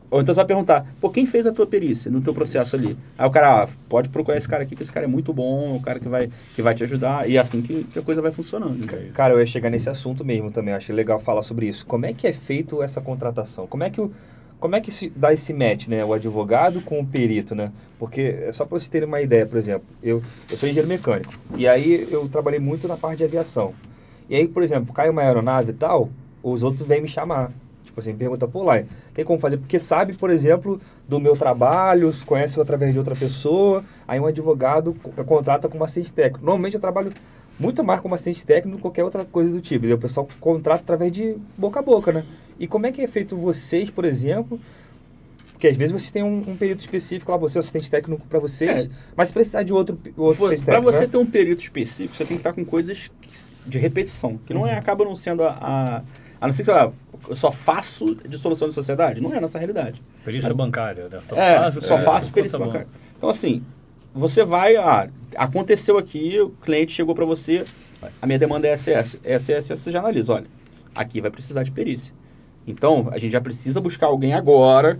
Ou então você vai perguntar, pô, quem fez a tua perícia no teu processo ali? Aí o cara, pode procurar esse cara aqui, que esse cara é muito bom, o cara que vai te ajudar, e é assim que a coisa vai funcionando.
Cara, eu ia chegar nesse assunto mesmo também, acho legal falar sobre isso. Como é que é feito essa contratação? Como é que se dá esse match, né? O advogado com o perito, né? Porque, só para vocês terem uma ideia, por exemplo, eu sou engenheiro mecânico, e aí eu trabalhei muito na parte de aviação. E aí, por exemplo, cai uma aeronave e tal, os outros vêm me chamar. Tipo assim, pergunta, pô, Lai, tem como fazer? Porque sabe, por exemplo, do meu trabalho, conhece através de outra pessoa, aí um advogado contrata como assistente técnico. Normalmente eu trabalho muito mais como assistente técnico do que qualquer outra coisa do tipo. E o pessoal contrata através de boca a boca, né? E como é que é feito vocês, por exemplo? Porque às vezes vocês têm um período específico lá, você é assistente técnico para vocês, mas se precisar de outro assistente técnico...
Para você,
né?
ter um período específico, você tem que estar com coisas de repetição, que não acaba não sendo a não ser que eu só faço dissolução de sociedade. Não é a nossa realidade.
Perícia bancária, né?
Só faço perícia bancária. Então, assim, você vai... aconteceu aqui, o cliente chegou para você, a minha demanda é SS. Você já analisa, olha, aqui vai precisar de perícia. Então, a gente já precisa buscar alguém agora,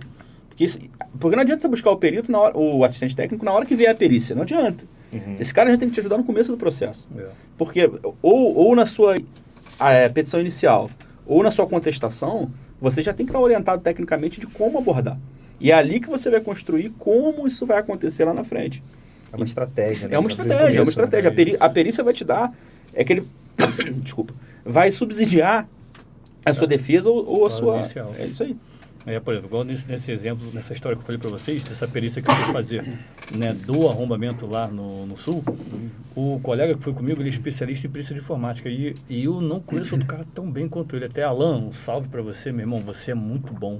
porque não adianta você buscar o perito, o assistente técnico, na hora que vier a perícia. Não adianta.
Uhum.
Esse cara já tem que te ajudar no começo do processo. Porque ou na sua petição inicial, ou na sua contestação, você já tem que estar orientado tecnicamente de como abordar. E é ali que você vai construir como isso vai acontecer lá na frente.
É uma estratégia, né?
É uma estratégia. A perícia vai te dar... Desculpa. Vai subsidiar a sua defesa ou a sua...
Inicial.
É isso aí.
Por exemplo, igual nesse exemplo, nessa história que eu falei para vocês, dessa perícia que eu fui fazer, né, do arrombamento lá no Sul, o colega que foi comigo, ele é especialista em perícia de informática, e eu não conheço outro cara tão bem quanto ele. Até, Alan, um salve para você, meu irmão, você é muito bom.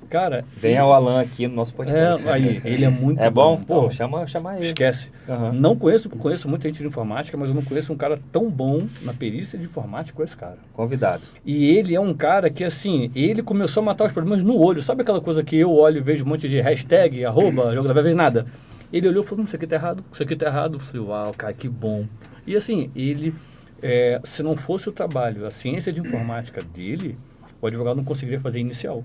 Cara,
Venha o Alan aqui no nosso podcast.
aí, ele é muito
É bom? Pô,
Então,
chama ele.
esquece.
Aham.
Não conheço muita gente de informática, mas eu não conheço um cara tão bom na perícia de informática com esse cara.
Convidado.
E ele é um cara que, assim, ele começou a matar os problemas no olho. Sabe aquela coisa que eu olho e vejo um monte de hashtag, arroba, jogo da vez nada? Ele olhou e falou, isso aqui tá errado, isso aqui tá errado. Eu falei, uau, cara, que bom. E assim, ele, se não fosse o trabalho, a ciência de informática dele, o advogado não conseguiria fazer inicial.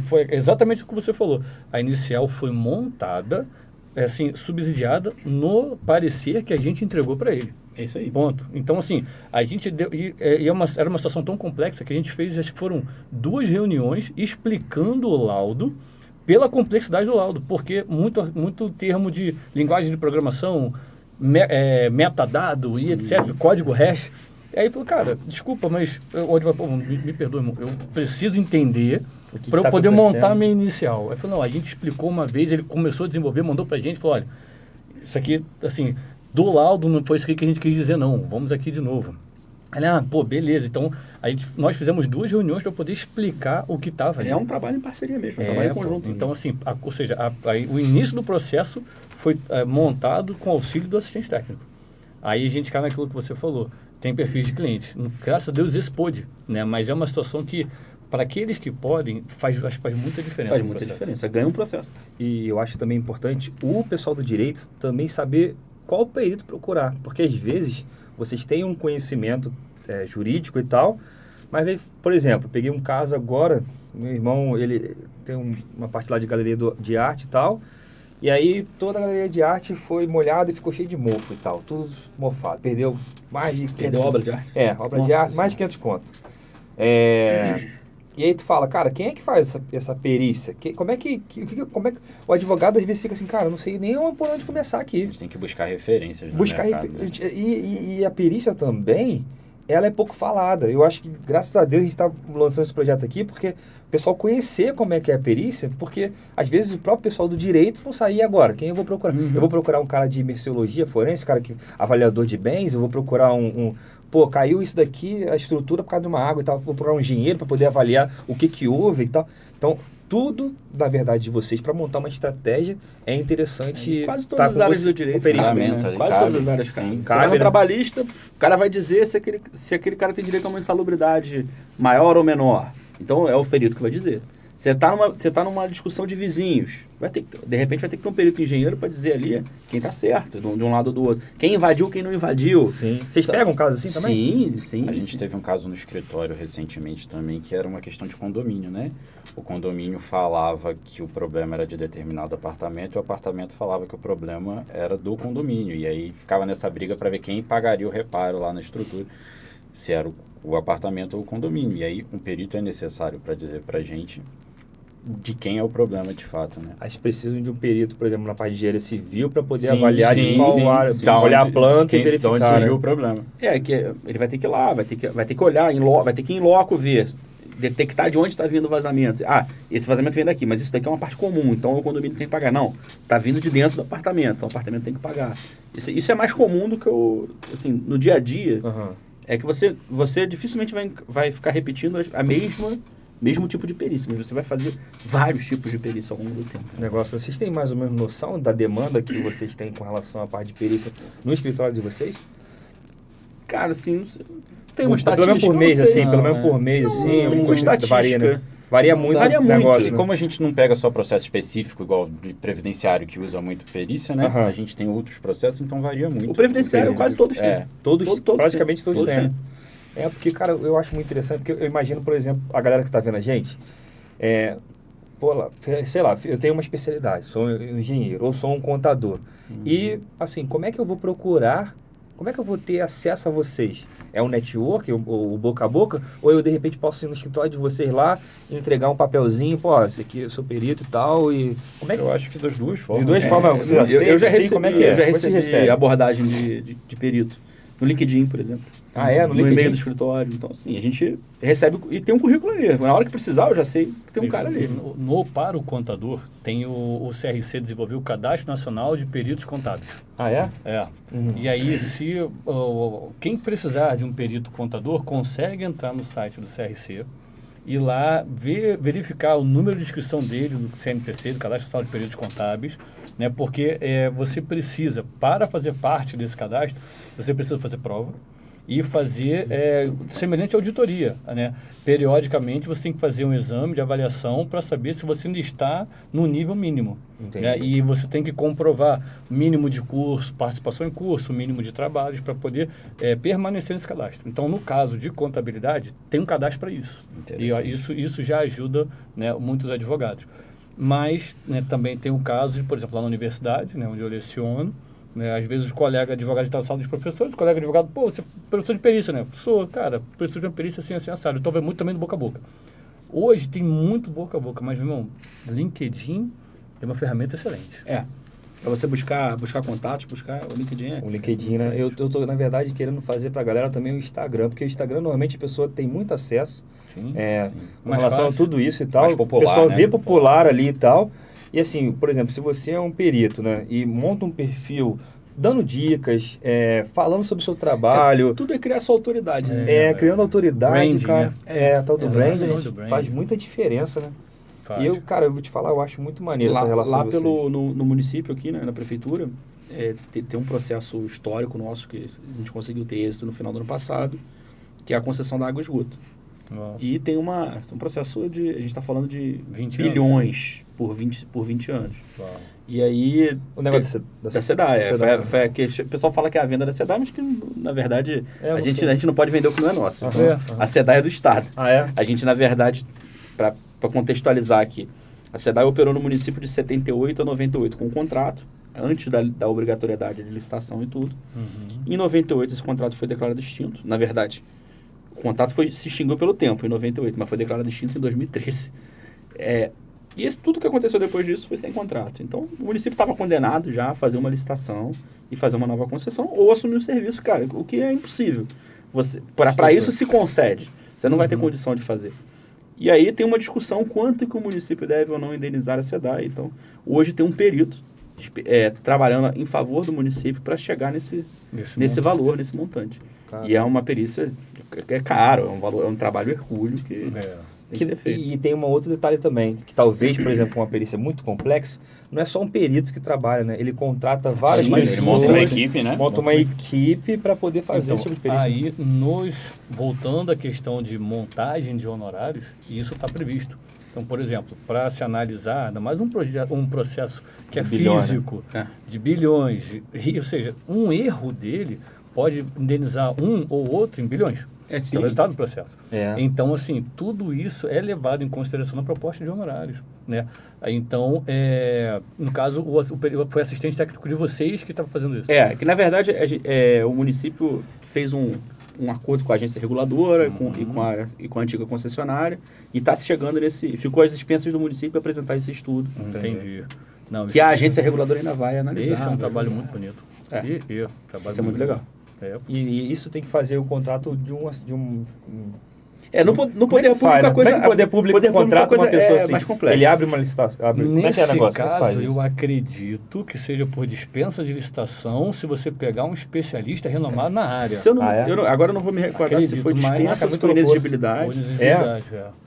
Foi exatamente o que você falou. A inicial foi montada, assim, subsidiada no parecer que a gente entregou para ele.
É isso aí.
Ponto. Então, assim, a gente deu, era uma situação tão complexa que a gente fez, acho que foram 2 reuniões explicando o laudo pela complexidade do laudo, porque muito termo de linguagem de programação, metadado e etc., código hash. E aí ele falou, cara, desculpa, mas me perdoe, irmão, eu preciso entender para eu
tá
poder
acontecendo?
montar a minha inicial. Aí ele falou, não, a gente explicou uma vez, ele começou a desenvolver, mandou pra gente, falou, olha, isso aqui, assim, do laudo não foi isso aqui que a gente quis dizer, não, vamos aqui de novo. Aí, beleza, então nós fizemos 2 reuniões para poder explicar o que estava ali.
É um trabalho em parceria mesmo, é um trabalho em conjunto.
Então, assim, ou seja, o início do processo foi montado com auxílio do assistente técnico. Aí a gente cai naquilo que você falou, tem perfis de clientes. Graças a Deus esse pôde, né? Mas é uma situação que, para aqueles que podem, acho que faz muita diferença.
Faz muita diferença, ganha um processo.
E eu acho também importante o pessoal do direito também saber qual perito procurar. Porque às vezes vocês têm um conhecimento jurídico e tal, mas, por exemplo, peguei um caso agora, meu irmão, ele tem uma parte lá de galeria de arte e tal, e aí toda a galeria de arte foi molhada e ficou cheio de mofo e tal, tudo mofado, perdeu mais de 500...
Perdeu obra de arte?
Obra de arte, mais de 500 conto. E aí tu fala, cara, quem é que faz essa perícia? Como é que o advogado às vezes fica assim, cara, eu não sei nem por onde começar
A
aqui.
gente tem que buscar referências no
Buscar
mercado, né?
e a perícia também, ela é pouco falada. Eu acho que, graças a Deus, a gente está lançando esse projeto aqui porque o pessoal conhecer como é que é a perícia, porque às vezes o próprio pessoal do direito não saía agora. Quem eu vou procurar? Eu vou procurar um cara de merceologia forense, cara que avaliador de bens, eu vou procurar pô, caiu isso daqui, a estrutura por causa de uma água e tal, vou procurar um engenheiro para poder avaliar o que houve e tal. Então, tudo, na verdade, de vocês, para montar uma estratégia, é interessante.
Quase todas as áreas do direito.
Ferramenta,
Quase
cabe,
todas as áreas, cara.
sim.
Você
Cabe,
vai no
né?
trabalhista, o cara vai dizer se aquele cara tem direito a uma insalubridade maior ou menor. Então, é o perito que vai dizer. Você tá numa discussão de vizinhos. De repente vai ter que ter um perito engenheiro para dizer ali quem tá certo, de um lado ou do outro. Quem invadiu, quem não invadiu.
Sim. Vocês pegam casos assim também?
Sim.
A gente teve um caso no escritório recentemente também, que era uma questão de condomínio, né? O condomínio falava que o problema era de determinado apartamento e o apartamento falava que o problema era do condomínio. E aí ficava nessa briga para ver quem pagaria o reparo lá na estrutura, se era o apartamento ou o condomínio. E aí um perito é necessário para dizer para a gente de quem é o problema de fato, né?
Eles precisam de um perito, por exemplo, na parte de engenharia civil para poder
Sim,
avaliar
sim,
de qual
sim,
área,
sim.
olhar a planta
Quem-
e
de onde
verificar.
surgiu
Né?
o problema.
Que ele vai ter que ir lá, vai ter que olhar, vai ter que ir em loco ver, detectar de onde está vindo o vazamento. Esse vazamento vem daqui, mas isso daqui é uma parte comum, então o condomínio tem que pagar. Não, está vindo de dentro do apartamento, então o apartamento tem que pagar. Isso é mais comum do que no dia a dia,
Aham.
é que você dificilmente vai ficar repetindo mesmo tipo de perícia, mas você vai fazer vários tipos de perícia ao longo do tempo.
Negócio, vocês têm mais ou menos noção da demanda que vocês têm com relação à parte de perícia no escritório de vocês?
Cara, assim, tem uma
Pelo menos
estatística.
por mês,
eu não sei.
assim, pelo menos por mês, assim,
tem
alguma
uma
coisa
estatística.
varia, né? Varia muito
Varia
o
muito.
negócio,
E
né?
como a gente não pega só processo específico, igual de previdenciário, que usa muito perícia, né?
Aham.
A gente tem outros processos, então varia muito.
O previdenciário quase todos têm.
É.
Todos, praticamente todos
têm.
têm, né? Porque, cara, eu acho muito interessante, porque eu imagino, por exemplo, a galera que está vendo a gente, sei lá, eu tenho uma especialidade, sou um engenheiro ou sou um contador. E, assim, como é que eu vou procurar, como é que eu vou ter acesso a vocês? É um network, o boca a boca, ou eu, de repente, posso ir no escritório de vocês lá e entregar um papelzinho, esse aqui eu sou perito e tal, e... Como é que
Eu acho que das duas formas.
De duas formas, você
Eu já
sei
recebi,
como é que é.
eu já
Você
recebi
recebe?
abordagem de perito. No LinkedIn, por exemplo.
No
e-mail
LinkedIn?
do escritório. Então, assim, a gente recebe e tem um currículo ali. Na hora que precisar, eu já sei que tem um cara ali.
Para o contador, tem o CRC desenvolveu o Cadastro Nacional de Peritos Contábeis.
É?
E aí, se quem precisar de um perito contador, consegue entrar no site do CRC ir lá, verificar o número de inscrição dele, do CNPC, do Cadastro Nacional de Períodos Contábeis, né? Porque você precisa, para fazer parte desse cadastro, você precisa fazer prova e fazer semelhante à auditoria, né? Periodicamente você tem que fazer um exame de avaliação para saber se você ainda está no nível mínimo. Né? E você tem que comprovar mínimo de curso, participação em curso, mínimo de trabalhos para poder permanecer nesse cadastro. Então, no caso de contabilidade, tem um cadastro para isso. E isso já ajuda, né, muitos advogados. Mas, né, também tem um caso, por exemplo, lá na universidade, né, onde eu leciono, né, às vezes o colega advogado está na sala dos professores, o colega advogado, pô, você é professor de perícia, né? Sou, cara, professor de uma perícia assim, assado. Então, vai muito também do boca a boca. Hoje tem muito boca a boca, mas, meu irmão, LinkedIn é uma ferramenta excelente.
Para você buscar contatos, buscar o LinkedIn.
O LinkedIn, né? Eu tô, na verdade, querendo fazer pra galera também o Instagram, porque o Instagram, normalmente, a pessoa tem muito acesso
Sim.
com
Mais
relação
fácil.
a tudo isso e tal.
Mais popular,
o pessoal
né?
vê popular ali e tal. E assim, por exemplo, se você é um perito, né? E monta um perfil dando dicas, falando sobre o seu trabalho.
Tudo é criar sua autoridade. Né?
Criando autoridade,
Branding,
cara.
né?
Tal do
Exatamente,
branding.
do branding.
Faz muita diferença, né?
Faz.
E eu, cara, eu vou te falar, eu acho muito maneiro essa relação
Lá
de vocês.
no município aqui, né, na prefeitura, tem um processo histórico nosso que a gente conseguiu ter êxito no final do ano passado, que é a concessão da água e esgoto.
Uau.
E tem um processo a gente está falando de
20
bilhões por 20 anos.
Uau.
E aí...
O negócio
Da SEDAI.
SEDAI.
O pessoal fala que é a venda da SEDAI, mas que, na verdade,
Eu
a
não
gente
sei.
não pode vender o que não é nosso. Então,
Aham.
a SEDAI é do Estado.
Ah, é?
A gente, na verdade, para contextualizar aqui, a SEDAI operou no município de 78 a 98 com um contrato, antes da obrigatoriedade de licitação e tudo.
Uhum.
Em 98, esse contrato foi declarado extinto. Na verdade, o contrato se extinguiu pelo tempo, em 98, mas foi declarado extinto em 2013. E tudo que aconteceu depois disso foi sem contrato. Então, o município estava condenado já a fazer uma licitação e fazer uma nova concessão ou assumir o serviço, cara, o que é impossível. Para isso se concede. Você não vai ter condição de fazer. E aí tem uma discussão quanto que o município deve ou não indenizar a SEDAI. Então, hoje tem um perito trabalhando em favor do município para chegar nesse valor, nesse montante.
Cara.
E é uma perícia, caro, é um trabalho hercúleo que tem que ser feito.
E tem um outro detalhe também, que talvez, por exemplo, uma perícia muito complexa, não é só um perito que trabalha, né? Ele contrata várias
Sim,
pessoas.
Ele monta uma equipe, né?
Monta uma equipe para poder fazer esse tipo de perícia.
Aí, voltando à questão de montagem de honorários, isso está previsto. Então, por exemplo, para se analisar, ainda mais um processo que é
bilhões,
físico,
né?
de bilhões, ou seja, um erro dele pode indenizar um ou outro em bilhões. Que é o resultado do processo. Então, assim, tudo isso é levado em consideração na proposta de honorários, né? Então, no caso, foi assistente técnico de vocês que estava fazendo isso.
Que na verdade o município fez um acordo com a agência reguladora e com a antiga concessionária e está chegando ficou às expensas do município apresentar esse estudo.
Entendi. Não,
Que a agência reguladora ainda vai analisar.
Esse é um trabalho muito bonito.
Isso é muito legal.
E isso tem que fazer o contrato de um
No poder público a coisa...
Como é que o poder público contrata uma pessoa assim?
mais complexa.
Ele abre uma licitação.
Nesse
Como
caso,
faz isso?
eu acredito que seja por dispensa de licitação se você pegar um especialista renomado na área.
Agora eu não vou me recordar se foi dispensa, se foi inexigibilidade.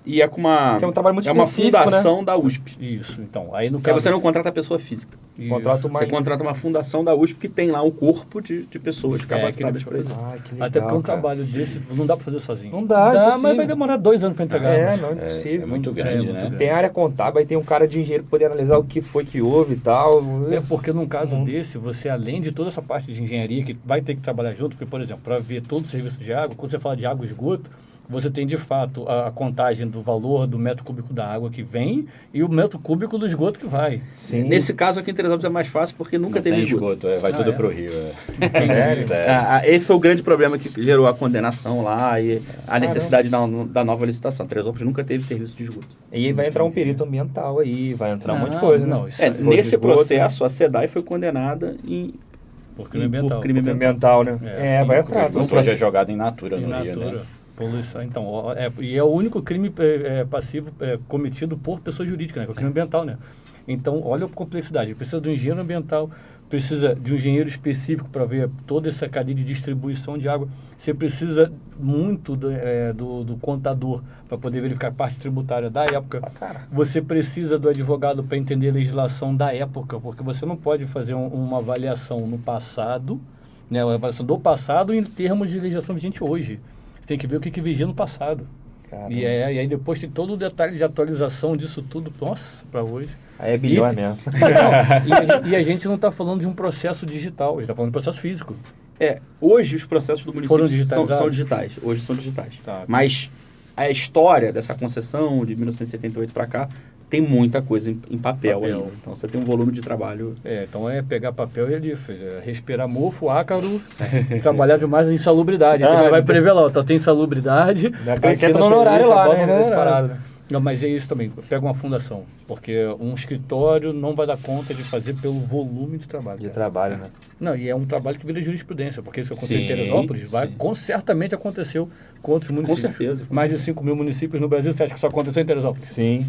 E é com uma,
Que é um trabalho muito
uma
específico,
fundação da USP.
Isso, então. Aí no
Porque
caso...
você não contrata a pessoa física.
Contrata
Você contrata uma fundação da USP que tem lá um corpo de pessoas capacitadas para isso.
Que legal,
Até porque um
cara.
trabalho desse não dá para fazer sozinho.
Não dá,
mas vai demorar 2 anos para entregar.
Não é possível.
É muito grande, né?
Tem área contábil, aí tem um cara de engenheiro poder analisar o que foi que houve e tal.
Porque num caso desse, você além de toda essa parte de engenharia que vai ter que trabalhar junto, porque, por exemplo, para ver todo o serviço de água, quando você fala de água e esgoto, você tem de fato a contagem do valor do metro cúbico da água que vem e o metro cúbico do esgoto que vai.
Sim.
Nesse caso aqui em Teresópolis é mais fácil porque nunca
Não
teve
tem
esgoto.
esgoto, vai tudo pro rio.
Sério?
Esse foi o grande problema que gerou a condenação lá e a necessidade da nova licitação. Teresópolis nunca teve serviço de esgoto.
E aí vai entrar um perito ambiental aí, vai entrar um monte de coisa, né?
Nesse processo, a SEDAI foi condenada
por crime ambiental.
Por crime
ambiental, né?
Sim,
vai entrar.
Não seja jogado em natura no rio, né?
Poluição. Então, e é o único crime passivo cometido por pessoa jurídica, né? Que é o crime ambiental, né? Então, olha a complexidade. Precisa de um engenheiro ambiental, precisa de um engenheiro específico para ver toda essa cadeia de distribuição de água. Você precisa muito do contador para poder verificar a parte tributária da época. Você precisa do advogado para entender a legislação da época, porque você não pode fazer uma avaliação no passado, né, uma avaliação do passado em termos de legislação vigente hoje. Você tem que ver o que vigia no passado. E aí depois tem todo o detalhe de atualização disso tudo, nossa, para hoje.
Aí é bilhões mesmo.
E a gente não está falando de um processo digital, a gente está falando de um processo físico.
Hoje os processos do
Foram
município são
digitalizados?
digitais. Hoje são digitais.
Tá.
Mas a história dessa concessão de 1978 para cá tem muita coisa em papel ainda. Então você tem um volume de trabalho.
Então é pegar papel e respirar mofo, ácaro, e trabalhar demais em insalubridade. Então vai prever lá, tem insalubridade.
Acrescenta no horário lá, né?
Não, mas é isso também. Pega uma fundação, porque um escritório não vai dar conta de fazer pelo volume de trabalho.
Né?
Não, e é um trabalho que vira jurisprudência, porque isso que aconteceu em Teresópolis certamente aconteceu com outros municípios.
Com certeza.
Mais de 5 mil municípios no Brasil, você acha que só aconteceu em Teresópolis?
Sim.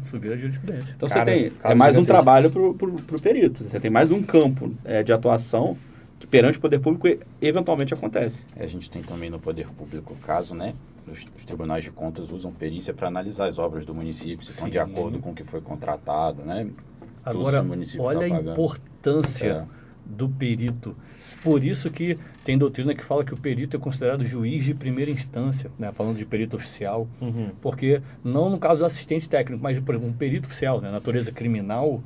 Isso vira jurisprudência.
Então você tem mais um trabalho pro perito. Você tem mais um campo de atuação que perante o poder público eventualmente acontece.
A gente tem também no poder público o caso, né? Os tribunais de contas usam perícia para analisar as obras do município, se estão de acordo com o que foi contratado, né?
Agora, olha a importância do perito. Por isso que tem doutrina que fala que o perito é considerado juiz de primeira instância, né? Falando de perito oficial, porque não no caso do assistente técnico, mas, por exemplo, um perito oficial, né? Natureza criminal,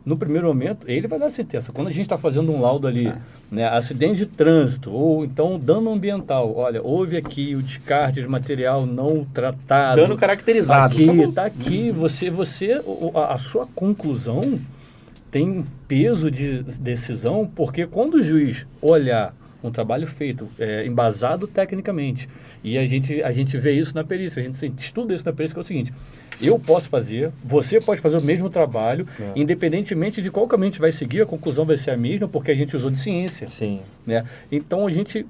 no primeiro momento, ele vai dar a sentença. Quando a gente está fazendo um laudo ali, né, acidente de trânsito, ou então dano ambiental, olha, houve aqui o descarte de material não tratado.
Dano caracterizado.
Está aqui, a sua conclusão tem peso de decisão, porque quando o juiz olhar um trabalho feito, embasado tecnicamente, e a gente vê isso na perícia, a gente estuda isso na perícia, que é o seguinte: eu posso fazer, você pode fazer o mesmo trabalho, independentemente de qual caminho a gente vai seguir, a conclusão vai ser a mesma, porque a gente usou de ciência.
Sim.
Né? Então, a gente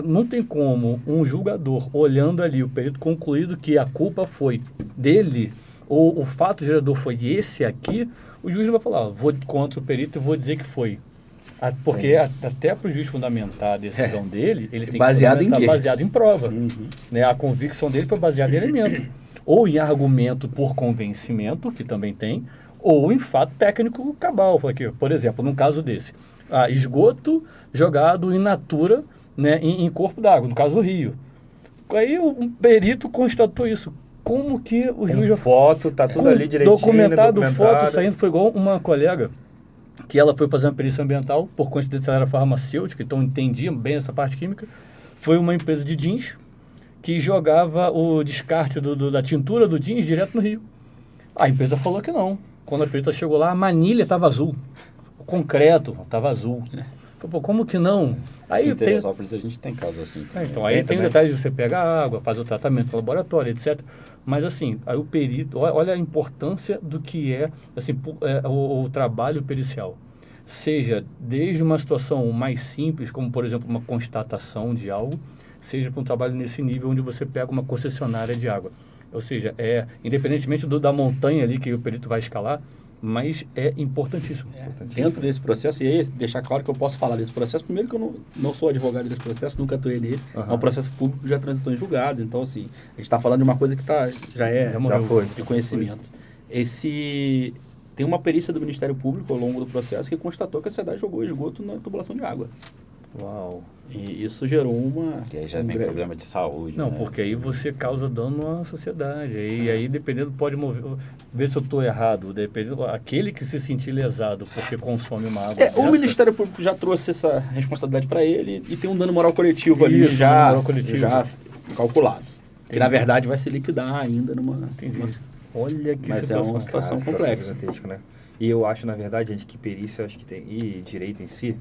não tem como um julgador, olhando ali o perito concluído que a culpa foi dele, ou o fato gerador foi esse aqui, o juiz vai falar, vou contra o perito e vou dizer que foi. Porque até para o juiz fundamentar a decisão dele, ele tem que fundamentar baseado em prova. Né? A convicção dele foi baseada em elemento. Ou em argumento por convencimento, que também tem, ou em fato técnico cabal. Aqui, por exemplo, num caso desse, esgoto jogado in natura, né, em corpo d'água, no caso do rio. Aí um perito constatou isso. Como que o juiz...
foto, tá tudo ali direitinho.
Documentado, foto saindo. Foi igual uma colega que ela foi fazer uma perícia ambiental, por coincidência ela era farmacêutica, então entendia bem essa parte química. Foi uma empresa de jeans que jogava o descarte da tintura do jeans direto no rio. A empresa falou que não. Quando a perita chegou lá, a manilha estava azul. O concreto estava azul. Pô, como que não? Aí
em Teresópolis a gente tem caso assim.
Então, aí tem o detalhe de você pegar a água, fazer o tratamento no laboratório, etc. Mas assim, aí o perito, olha a importância do que é, assim, o trabalho pericial. Seja desde uma situação mais simples, como por exemplo uma constatação de algo, seja para um trabalho nesse nível onde você pega uma concessionária de água. Ou seja, independentemente da montanha ali que o perito vai escalar, mas é importantíssimo.
Dentro desse processo, e aí deixar claro que eu posso falar desse processo, primeiro que eu não sou advogado desse processo, nunca atuei nele, é um processo público que já transitou em julgado, então assim, a gente está falando de uma coisa que já foi de conhecimento. Tem uma perícia do Ministério Público ao longo do processo que constatou que a cidade jogou esgoto na tubulação de água.
Uau!
E isso gerou
que aí já vem problema de saúde.
Não,
né?
porque aí você causa dano à sociedade. E aí, dependendo, pode ver se eu estou errado. Dependendo, aquele que se sentir lesado porque consome uma água.
O Ministério Público já trouxe essa responsabilidade para ele e tem um dano moral coletivo ali já calculado. Que na verdade vai se liquidar ainda numa.
Olha que
Mas
situação.
É uma situação complexa.
Né? E eu acho, na verdade, gente, que perícia, acho que tem, e direito em si,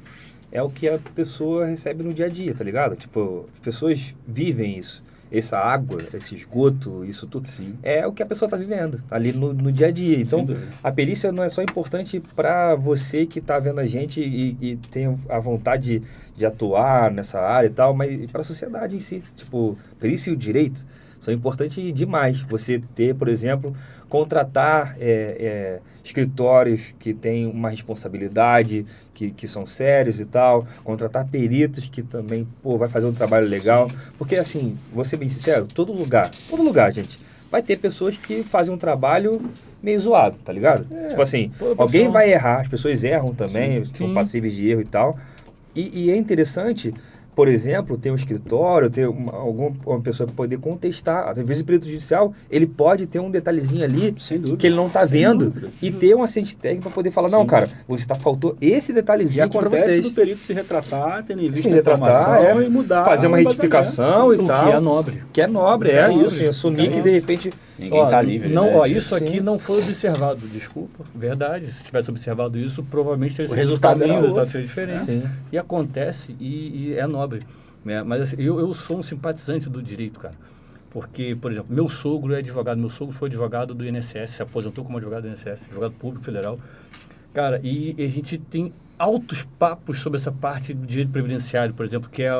é o que a pessoa recebe no dia a dia, tá ligado? Tipo, as pessoas vivem isso. Essa água, esse esgoto, isso tudo, é o que a pessoa está vivendo ali no dia a dia. Então, a perícia não é só importante para você que está vendo a gente e tem a vontade de atuar nessa área e tal, mas para a sociedade em si. Tipo, perícia e o direito são importantes demais. Você ter, por exemplo, contratar escritórios que têm uma responsabilidade, que são sérios e tal, contratar peritos que também, vai fazer um trabalho legal. Sim. Porque, assim, vou ser bem sincero, todo lugar, gente, vai ter pessoas que fazem um trabalho meio zoado, tá ligado? Tipo assim, alguém vai errar, as pessoas erram também, são passíveis de erro e tal. E é interessante, por exemplo, ter um escritório, ter uma pessoa para poder contestar. Às vezes o perito judicial, ele pode ter um detalhezinho ali que ele não está vendo e ter um assistente técnico para poder falar, não, cara, faltou esse detalhezinho aqui para vocês.
E acontece do perito se retratar, tendo em vista a informação e mudar.
Fazer uma retificação e tal.
Que é nobre.
Que é nobre, isso. Assumir que de repente...
Ninguém está livre.
Não, isso aqui não foi observado, desculpa, verdade. Se tivesse observado isso, provavelmente teria sido o resultado seria diferente. Sim. E acontece e é nobre. Né? Mas assim, eu sou um simpatizante do direito, cara. Porque, por exemplo, meu sogro é advogado, meu sogro foi advogado do INSS, se aposentou como advogado do INSS, advogado público federal. Cara, e a gente tem altos papos sobre essa parte do direito previdenciário, por exemplo, que é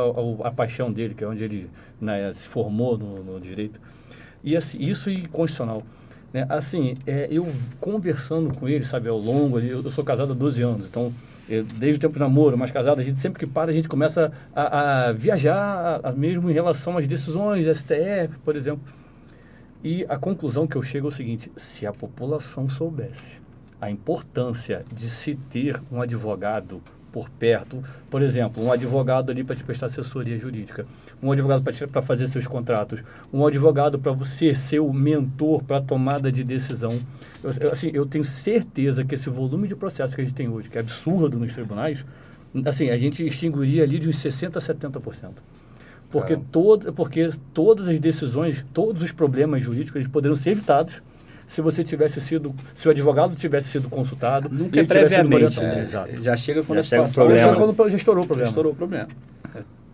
a paixão dele, que é onde ele se formou no direito. E assim, isso e constitucional. Né? Assim, eu conversando com ele, sabe, ao longo, eu sou casado há 12 anos, então, desde o tempo de namoro, mais casado, a gente sempre que para, a gente começa a viajar mesmo em relação às decisões da STF, por exemplo. E a conclusão que eu chego é o seguinte: se a população soubesse a importância de se ter um advogado por perto, por exemplo, um advogado ali para te prestar assessoria jurídica, um advogado para fazer seus contratos, um advogado para você ser o mentor para a tomada de decisão. Eu tenho certeza que esse volume de processos que a gente tem hoje, que é absurdo nos tribunais, assim, a gente extinguiria ali de uns 60% a 70%. Porque todas as decisões, todos os problemas jurídicos, eles poderiam ser evitados se o advogado tivesse sido consultado.
Nunca previamente.
Exato.
Já chega quando
já estourou o problema.
Já estourou o problema.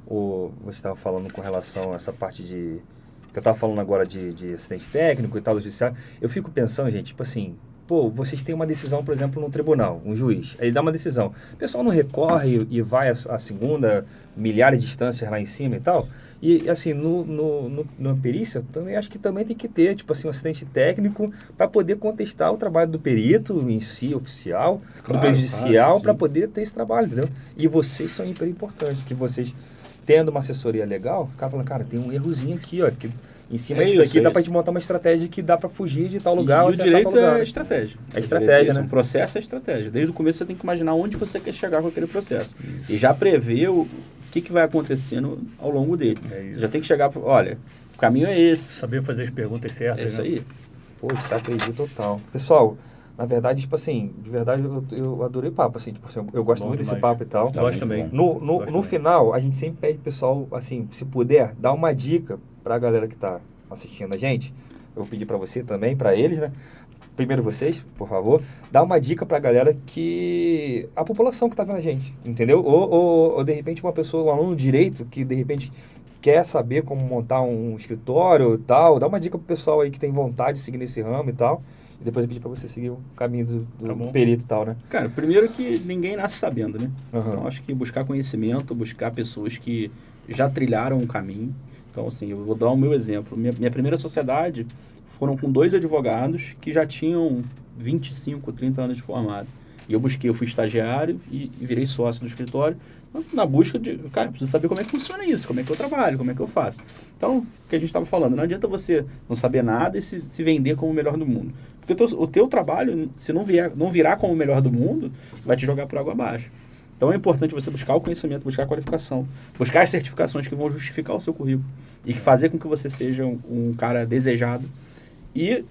Você estava falando com relação a essa parte de... que eu estava falando agora de assistente técnico e tal, do judiciário. Eu fico pensando, gente, tipo assim, vocês têm uma decisão, por exemplo, no tribunal, um juiz, aí ele dá uma decisão. O pessoal não recorre e vai à segunda, milhares de instâncias lá em cima e tal. E, assim, na perícia, também acho que também tem que ter, tipo assim, um assistente técnico para poder contestar o trabalho do perito em si, oficial, do prejudicial, para poder ter esse trabalho, entendeu? E vocês são hiper importantes, que vocês, tendo uma assessoria legal, o cara fala, cara, tem um errozinho aqui, ó, que em cima disso daqui dá para te montar uma estratégia que dá para fugir de tal lugar.
E o direito é estratégia.
É estratégia, né?
O processo é estratégia. Desde o começo você tem que imaginar onde você quer chegar com aquele processo. Isso. E já prever o que vai acontecendo ao longo dele. Você já tem que chegar, olha, o caminho é esse.
Saber fazer as perguntas certas.
É isso aí.
Estratégia total. Pessoal, na verdade, tipo assim, de verdade eu adorei o papo, assim, tipo assim, eu gosto muito desse papo e tal.
Eu gosto também.
No final, a gente sempre pede pessoal, assim, se puder, dar uma dica pra galera que tá assistindo a gente. Eu vou pedir pra você também, pra eles, né? Primeiro vocês, por favor, dá uma dica pra galera que... a população que tá vendo a gente, entendeu? Ou de repente uma pessoa, um aluno de direito que de repente quer saber como montar um escritório e tal, dá uma dica pro pessoal aí que tem vontade de seguir nesse ramo e tal. E depois eu pedi pra você seguir o caminho do perito e tal, né?
Cara, primeiro que ninguém nasce sabendo, né? Então, acho que buscar conhecimento, buscar pessoas que já trilharam um caminho. Então, assim, eu vou dar o meu exemplo. Minha primeira sociedade foram com 2 advogados que já tinham 25, 30 anos de formado. E eu fui estagiário e virei sócio do escritório na busca de, cara, preciso saber como é que funciona isso, como é que eu trabalho, como é que eu faço. Então, o que a gente estava falando, não adianta você não saber nada e se vender como o melhor do mundo. Porque o teu trabalho, se não virar como o melhor do mundo, vai te jogar por água abaixo. Então, é importante você buscar o conhecimento, buscar a qualificação, buscar as certificações que vão justificar o seu currículo e que fazer com que você seja um cara desejado e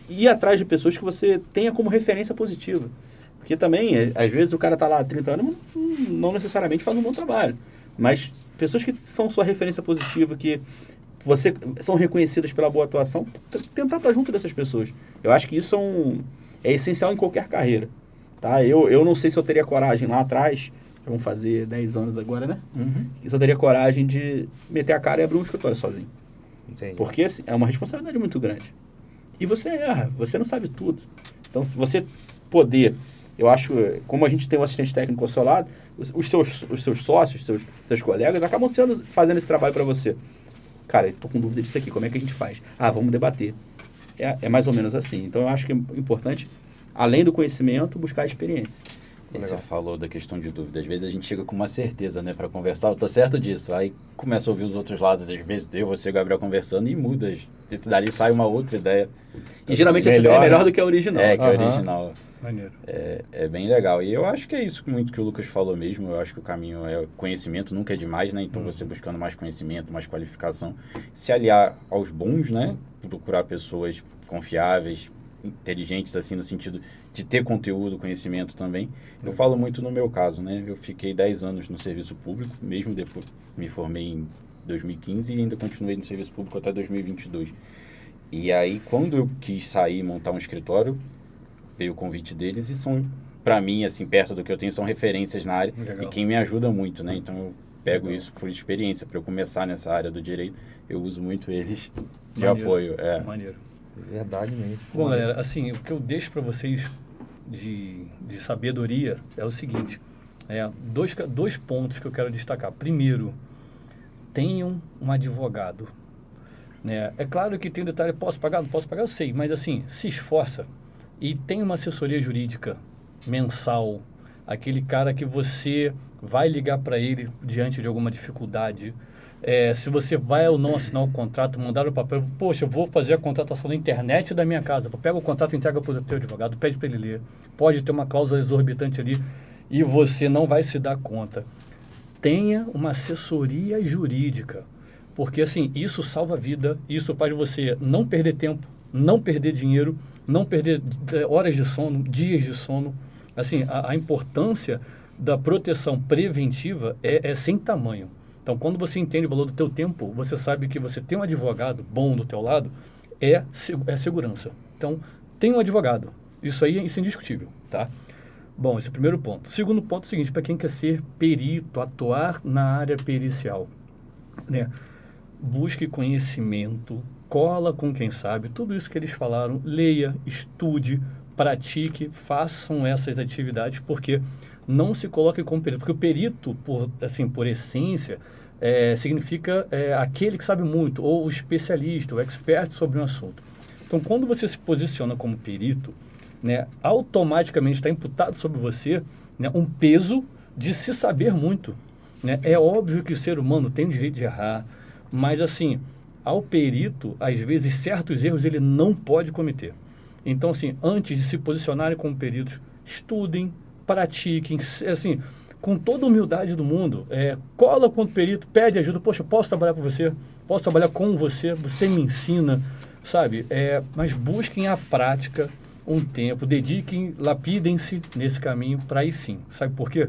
ir atrás de pessoas que você tenha como referência positiva. Porque também, às vezes, o cara está lá há 30 anos não necessariamente faz um bom trabalho. Mas pessoas que são sua referência positiva, que são reconhecidas pela boa atuação, tentar estar junto dessas pessoas. Eu acho que isso é essencial em qualquer carreira. Tá? Eu não sei se eu teria coragem lá atrás, vamos fazer 10 anos agora, né? Se eu teria coragem de meter a cara e abrir um escritório sozinho.
Entendi.
Porque assim, é uma responsabilidade muito grande. E você erra, você não sabe tudo. Então, se você poder... Eu acho, como a gente tem um assistente técnico ao seu lado, os seus sócios, seus colegas, acabam fazendo esse trabalho para você. Cara, eu tô com dúvida disso aqui, como é que a gente faz? Ah, vamos debater. É mais ou menos assim. Então, eu acho que é importante, além do conhecimento, buscar a experiência.
Você falou da questão de dúvida. Às vezes a gente chega com uma certeza, né, para conversar. Eu tô certo disso. Aí começa a ouvir os outros lados. Às vezes eu, você e o Gabriel conversando e muda. Dali sai uma outra ideia.
E geralmente essa ideia é melhor do que a original.
É, que a original.
Maneiro.
É bem legal. E eu acho que é isso muito que o Lucas falou mesmo. Eu acho que o caminho é conhecimento, nunca é demais, né? Então você buscando mais conhecimento, mais qualificação, se aliar aos bons, né? Procurar pessoas confiáveis, inteligentes, assim, no sentido de ter conteúdo, conhecimento também. Eu falo muito no meu caso, né? Eu fiquei 10 anos no serviço público, mesmo depois me formei em 2015 e ainda continuei no serviço público até 2022. E aí, quando eu quis sair e montar um escritório, veio o convite deles e são, para mim, assim, perto do que eu tenho, são referências na área.
Legal.
E quem me ajuda muito, né? Então, eu pego isso por experiência. Para eu começar nessa área do direito, eu uso muito eles de apoio.
Maneiro.
Verdade mesmo.
Bom, galera, assim, o que eu deixo para vocês de sabedoria é o seguinte, dois pontos que eu quero destacar. Primeiro, tenham um advogado. Né? É claro que tem um detalhe, posso pagar, não posso pagar, eu sei, mas assim, se esforça e tem uma assessoria jurídica mensal, aquele cara que você vai ligar para ele diante de alguma dificuldade. Se você vai ou não assinar o contrato, mandar o papel, poxa, eu vou fazer a contratação na internet da minha casa, pega o contrato, entrega para o teu advogado, pede para ele ler, pode ter uma cláusula exorbitante ali e você não vai se dar conta. Tenha uma assessoria jurídica, porque assim, isso salva a vida, isso faz você não perder tempo, não perder dinheiro, não perder horas de sono, dias de sono. Assim, a importância da proteção preventiva é sem tamanho. Então, quando você entende o valor do teu tempo, você sabe que você tem um advogado bom do teu lado, é segurança. Então, tem um advogado. Isso aí é indiscutível, tá? Bom, esse é o primeiro ponto. Segundo ponto é o seguinte, para quem quer ser perito, atuar na área pericial, né? Busque conhecimento, cola com quem sabe, tudo isso que eles falaram, leia, estude, pratique, façam essas atividades, porque não se coloque como perito, porque o perito, por essência, significa aquele que sabe muito, ou o especialista, o expert sobre um assunto. Então, quando você se posiciona como perito, né, automaticamente está imputado sobre você, né, um peso de se saber muito. Né? É óbvio que o ser humano tem o direito de errar, mas assim, ao perito, às vezes, certos erros ele não pode cometer. Então, assim, antes de se posicionarem como peritos, estudem, pratiquem, assim, com toda a humildade do mundo, cola com o perito, pede ajuda, poxa, posso trabalhar com você, posso trabalhar com você, você me ensina, sabe? Mas busquem a prática um tempo, dediquem, lapidem-se nesse caminho para aí sim, sabe por quê?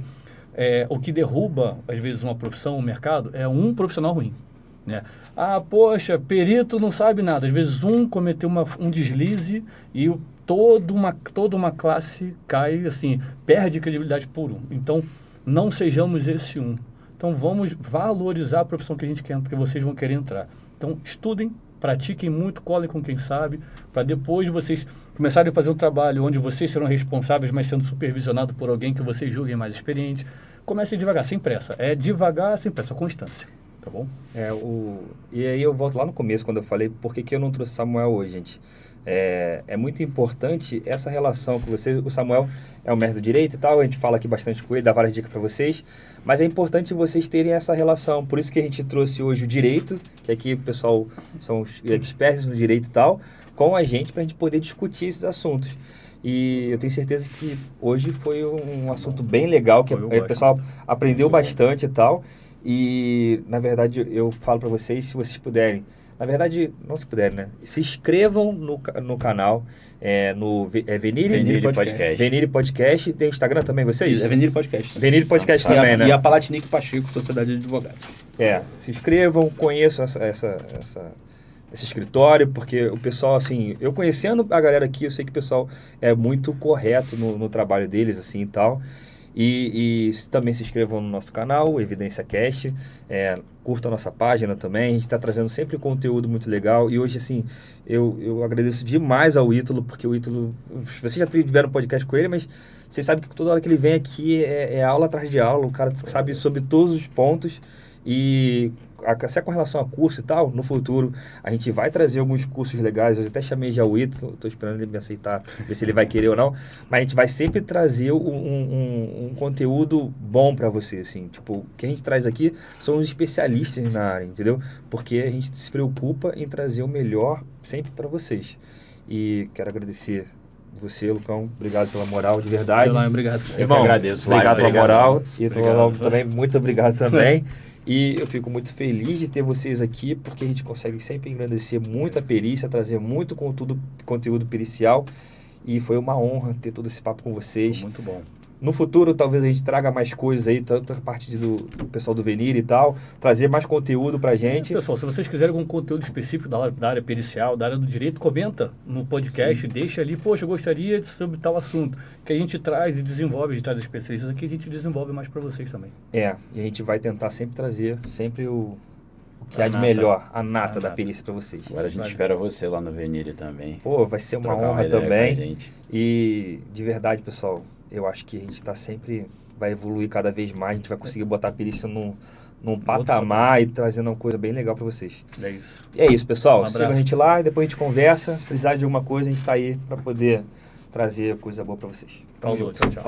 O que derruba, às vezes, uma profissão, um mercado, é um profissional ruim, né? Ah, poxa, perito não sabe nada, às vezes um cometeu um deslize e toda uma classe cai, assim, perde credibilidade por um. Então, não sejamos esse um. Então, vamos valorizar a profissão que a gente quer, que vocês vão querer entrar. Então, estudem, pratiquem muito, colhem com quem sabe, para depois vocês começarem a fazer um trabalho onde vocês serão responsáveis, mas sendo supervisionado por alguém que vocês julguem mais experiente. Comecem devagar, sem pressa. Devagar, sem pressa, constância. Tá bom?
E aí eu volto lá no começo, quando eu falei por que eu não trouxe Samuel hoje, gente. É muito importante essa relação com vocês. O Samuel é um mestre do direito e tal, a gente fala aqui bastante com ele, dá várias dicas para vocês, mas é importante vocês terem essa relação. Por isso que a gente trouxe hoje o direito, que aqui o pessoal são os experts no direito e tal, com a gente, para a gente poder discutir esses assuntos. E eu tenho certeza que hoje foi um assunto bem legal, que o pessoal aprendeu bastante e tal. E, na verdade, eu falo para vocês, se vocês puderem, na verdade, não se puderem, né? Se inscrevam no canal, no Venire
Podcast.
Venire Podcast. Tem o Instagram também, vocês?
É Venire Podcast.
Venire Podcast também, né?
E a Palatinic Pacheco, Sociedade de Advogados.
Se inscrevam, conheçam esse escritório, porque o pessoal, assim, eu conhecendo a galera aqui, eu sei que o pessoal é muito correto no trabalho deles, assim, e tal. E também se inscrevam no nosso canal, Evidência Cast, curtam a nossa página também, a gente está trazendo sempre conteúdo muito legal, e hoje, assim, eu agradeço demais ao Ítalo, porque o Ítalo, vocês já tiveram um podcast com ele, mas vocês sabem que toda hora que ele vem aqui é aula atrás de aula, o cara sabe sobre todos os pontos, e até com relação a curso e tal, no futuro a gente vai trazer alguns cursos legais. Eu até chamei já o Ito, estou esperando ele me aceitar, ver se ele vai querer ou não. Mas a gente vai sempre trazer um conteúdo bom para você, assim. Tipo, o que a gente traz aqui são os especialistas na área, entendeu? Porque a gente se preocupa em trazer o melhor sempre para vocês. E quero agradecer você, Lucão. Obrigado pela moral, de verdade.
Obrigado.
Eu que agradeço,
Obrigado pela
Obrigado.
moral. E
Obrigado.
também, muito obrigado também. E eu fico muito feliz de ter vocês aqui, porque a gente consegue sempre engrandecer muito a perícia, trazer muito conteúdo pericial. E foi uma honra ter todo esse papo com vocês.
Muito bom.
No futuro, talvez a gente traga mais coisas aí, tanto a parte do pessoal do Venir e tal, trazer mais conteúdo pra gente.
Pessoal, se vocês quiserem algum conteúdo específico da área pericial, da área do direito, comenta no podcast, deixa ali, poxa, eu gostaria de sobre tal assunto, que a gente traz e desenvolve, a gente traz especialistas aqui, a gente desenvolve mais para vocês também.
E a gente vai tentar sempre trazer o que
A
há de
nata.
melhor, a nata
A
da
nata.
perícia pra vocês.
Agora a gente
Valeu.
espera você lá no Venire também.
Pô, vai ser uma
Trocar
honra
ideia com a
também.
gente.
E de verdade, pessoal, eu acho que a gente está sempre, vai evoluir cada vez mais, a gente vai conseguir botar a perícia num patamar e trazendo uma coisa bem legal para vocês.
É isso.
E é isso, pessoal.
Um abraço.
Siga a gente lá e depois a gente conversa. Se precisar de alguma coisa, a gente está aí para poder trazer coisa boa para vocês. Tamo
Falou,
junto.
tchau, tchau.